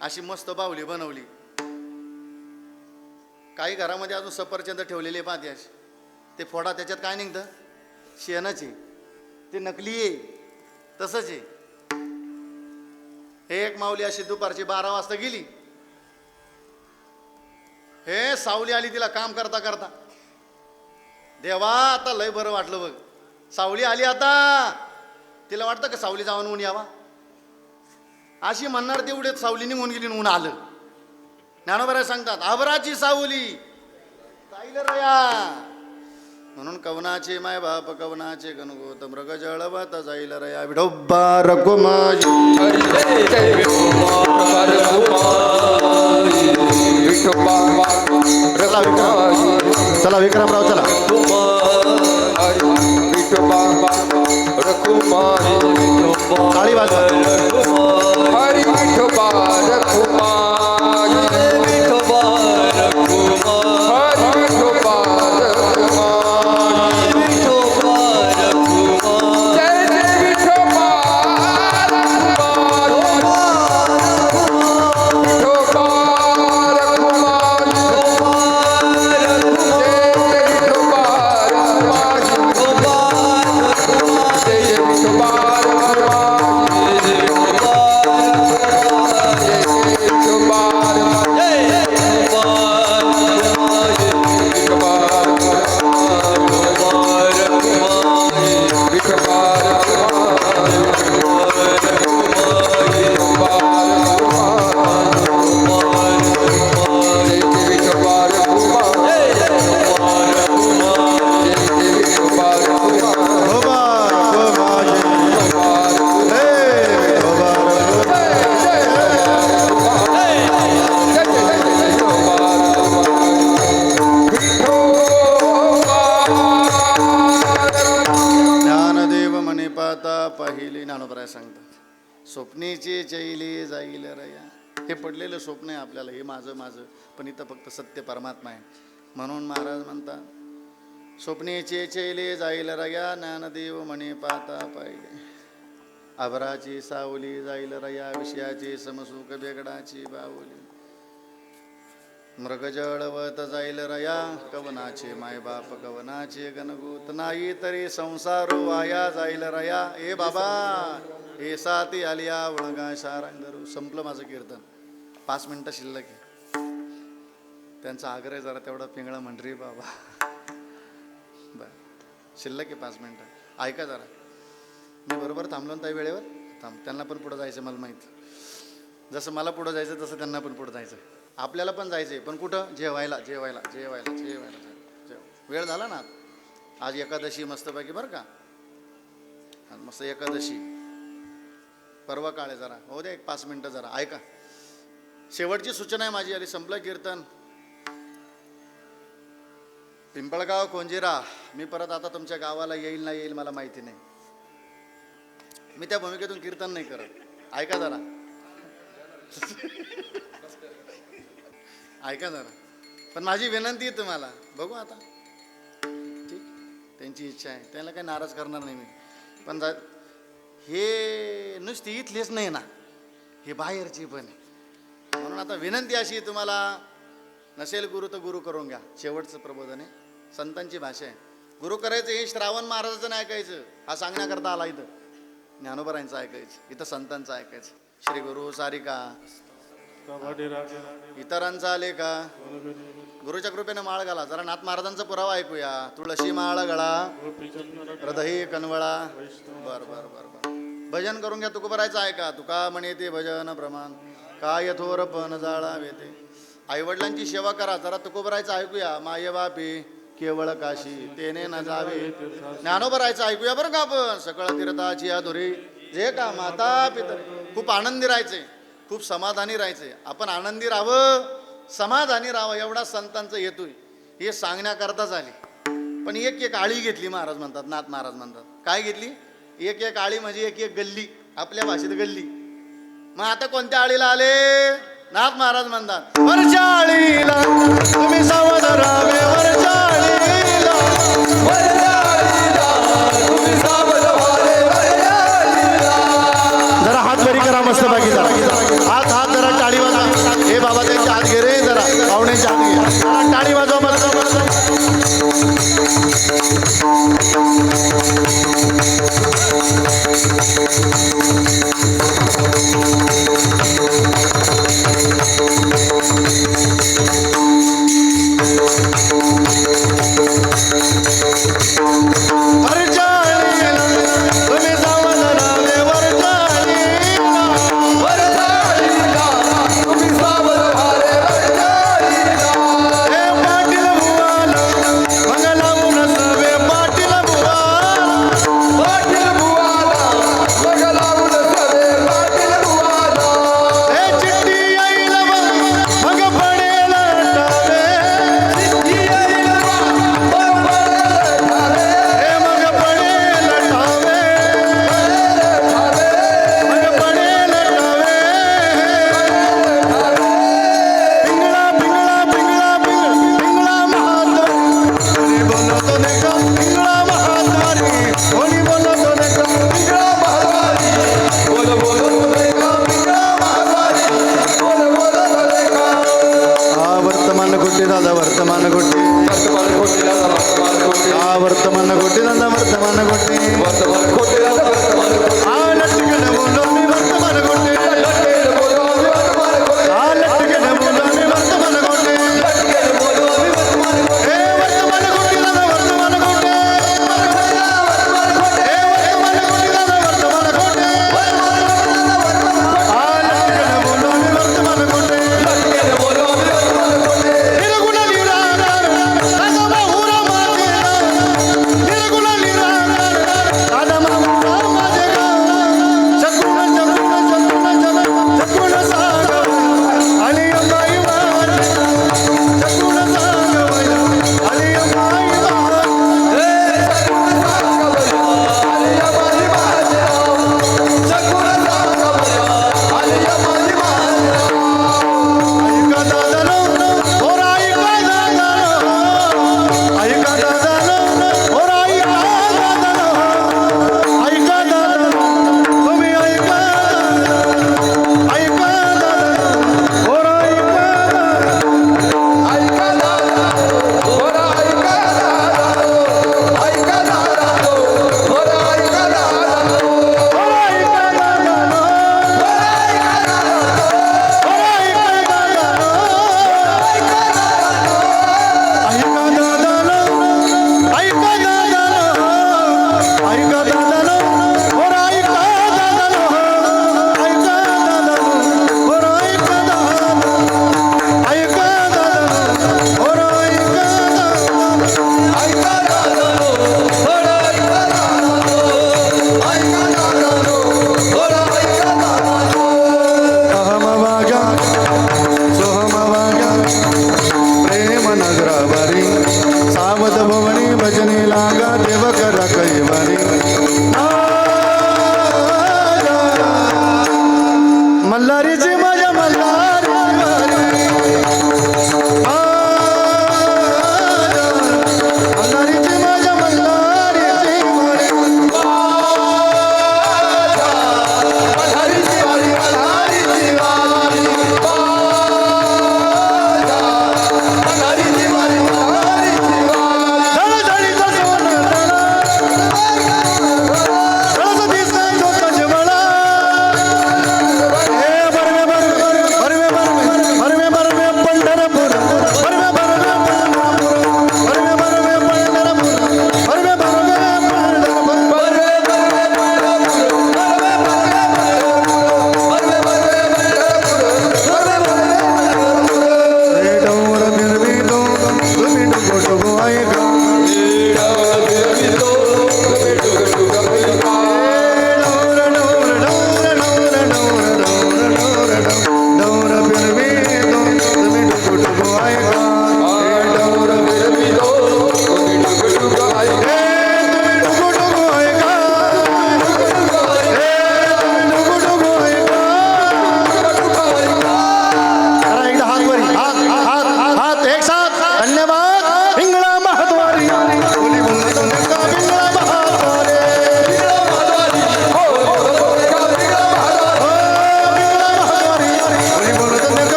अशी मस्त बावली बनवली. काही घरामध्ये अजून सफरचंद ठेवलेले पाहते अशी, ते फोडा त्याच्यात काय निघतं, शेणाचे, ते नकली आहे, तसंच आहे. हे एक माऊली अशी दुपारची 12 वाजता गेली, हे सावली आली तिला काम करता करता, देवा आता लय बरं वाटलं बघ, सावली आली आता. तिला वाटतं का सावली जाऊन ऊन यावा, अशी म्हणणार तेवढे सावली निघून गेली, ऊन आलं. ज्ञानोबराय सांगतात आभराची सावली जाईल रया. म्हणून कवनाचे मायबाप कवनाचे गणगोत मृग जळवत जाईल रया. विठोबा रघुमाई हरी जय जय विठोबा रघुमाई, विठोबा रघुमाई. चला विक्रमराव चला. विठोबा रघुमाई, टाळी वाजवा. हरी विठोबा रघुमाई, विठोबा रघुमाई, हरी विठोबा रघुमाई, विठोबा रघुमाई. जय जय विठोबा रघुमाई, विठोबा रघुमाई, जय विठोबा रघुमाई, जय विठोबा स्वप्नेचे चैले जाईल रया. हे पडलेलं स्वप्न आहे आपल्याला, हे माझं माझं, पण इथं फक्त सत्य परमात्मा आहे. म्हणून महाराज म्हणतात स्वप्नेचे चैले जाईल रया, ज्ञानदेव म्हणे पाहता पाहिले. अभराची सावली जाईल रया, विषयाची समसुख बेगडाची बावली. मृग जळवत जाईल रया, कवनाचे मायबाप कवनाचे गणगोत. नाही तरी संसारो वाया जाईल रया. ए बाबा हे साती आलिया वळगा शारंगरू. संपलं माझं कीर्तन, 5 मिनटं शिल्लक आहे. त्यांचा आग्रह जरा तेवढा पिंगळा म्हण रे बाबा. बर शिल्लक आहे 5 मिनटं, ऐका जरा. मी बरोबर थांबलो ना ताई वेळेवर. त्यांना पण पुढं जायचं मला माहीत, जसं मला पुढं जायचं तसं त्यांना पण पुढं जायचं. आपल्याला पण जायचंय, पण कुठं? जेवायला जेवायला जेवायला जेवायला वेळ झाला ना. आज एकादशी मस्तपैकी बरं का, आज मस्त एकादशी. परवा काळ आहे, जरा हो द्या 5 मिनटं जरा ऐका. शेवटची सूचना आहे माझी. आली संपलं कीर्तन. पिंपळगाव कोंजिरा, मी परत आता तुमच्या गावाला येईल ना येईल मला माहिती नाही. मी त्या भूमिकेतून कीर्तन नाही करत. ऐका जरा ऐका जरा. पण माझी विनंती आहे तुम्हाला, बघू आता ठीक, त्यांची इच्छा आहे, त्याला काही नाराज करणार नाही मी. पण हे नुसती इथलेच नाही ना, हे बाहेरची पण आहे. म्हणून आता विनंती अशी आहे तुम्हाला, नसेल गुरु तर गुरु करून घ्या. शेवटचं प्रबोधन आहे, संतांची भाषा आहे. गुरु करायचं हे श्रावण महाराजांचं नाही ऐकायचं, हा सांगण्याकरता आला. इथं ज्ञानोबरायांचं ऐकायचं, इथं संतांचं ऐकायचं. श्री गुरु सारिका इतरांचा आले का? गुरुच्या कृपेने माळ घाला. जरा नाथ महाराजांचा पुरावा ऐकूया. तुळशी माळ गळा हृदय कनवळा. बर बर बर बर. भजन करून घ्या. तुकोबरायचं ऐका. तुका म्हणे ते भजन प्रमाण काय थोर पण जाळावे ते. आईवडिलांची सेवा करा. जरा तुकोबरायचं ऐकूया. माय बापी केवळ काशी तेने न जावे. ज्ञानोबरायचं ऐकूया बरं का आपण. सकळ तीर्थाची अधुरी जे का माता पितर. खूप आनंदी राहायचे, खूप समाधानी राहायचे. आपण आनंदी राहावं, समाधानी राहावं एवढा संतांचं हेतू हे सांगण्याकरता झाली. पण एक एक आळी घेतली महाराज म्हणतात, नाथ महाराज म्हणतात. काय घेतली? एक एक आळी म्हणजे एक एक गल्ली, आपल्या भाषेत गल्ली. मग आता कोणत्या आळीला आले? नाथ महाराज म्हणतात वरच्या आळीला तुम्ही सावध राहावे. वरच्या आळीला जरा हात वरी करा मस्त बाकी. जरा हात हात जरा टाळी वाजवा. हे बाबा त्यांच्या हात घे रे, जरा पाहुण्याच्या हात घे. टाळी वाजवा मस्त मस्त.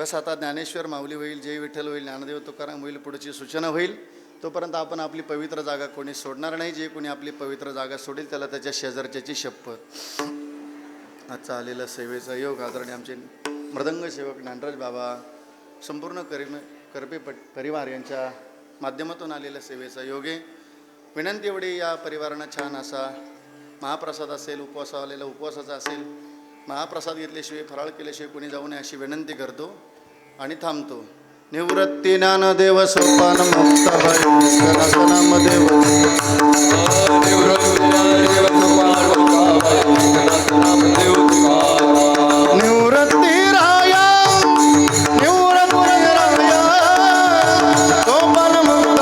जसं आता ज्ञानेश्वर माऊली होईल, जय विठ्ठल होईल, ज्ञानदेव तुकाराम होईल, पुढची सूचना होईल, तोपर्यंत आपण आपली पवित्र जागा कोणी सोडणार नाही. जे कोणी आपली पवित्र जागा सोडेल त्याला त्याच्या शेजारच्याची शपथ. आजचा आलेला सेवेचा योग आदरणीय आमचे मृदंग सेवक ज्ञानराज बाबा, संपूर्ण करपे परिवार यांच्या माध्यमातून आलेल्या सेवेचा योग आहे. विनंती एवढी, या परिवारानं छान असा महाप्रसाद असेल, उपवासावालेला उपवासाचा असेल, महाप्रसाद घेतल्याशिवाय फराळ केल्याशिवाय कोणी जाऊ नये अशी विनंती करतो आणि थांबतो. निवृत्ती ज्ञानदेव सोपान मुक्त नामदेव निवृत्ती राया निवृत्ती राया सोपान मुक्त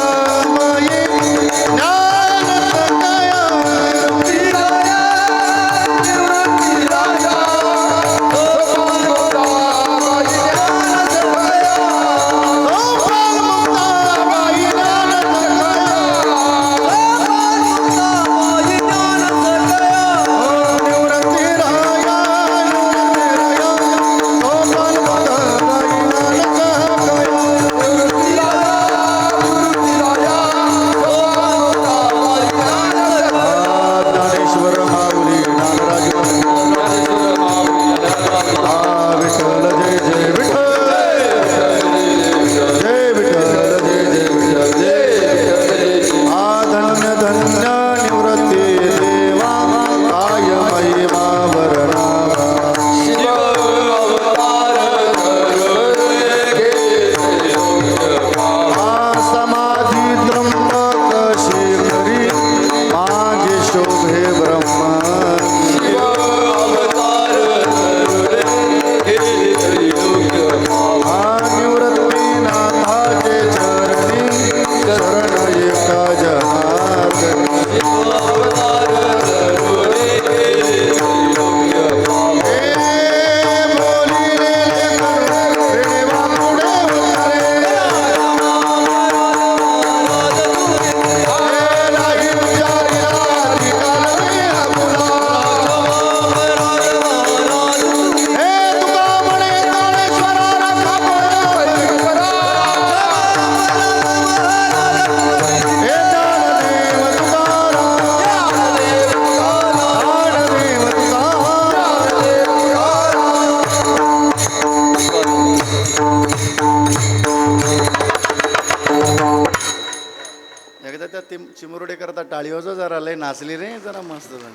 चिमुरडे करता टाळीवाजव जरा लय नाचली रे जरा मस्त जण.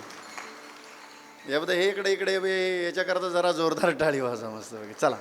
हे इकडे इकडे याच्या करता जरा जोरदार टाळी वाजवा मस्त. चला.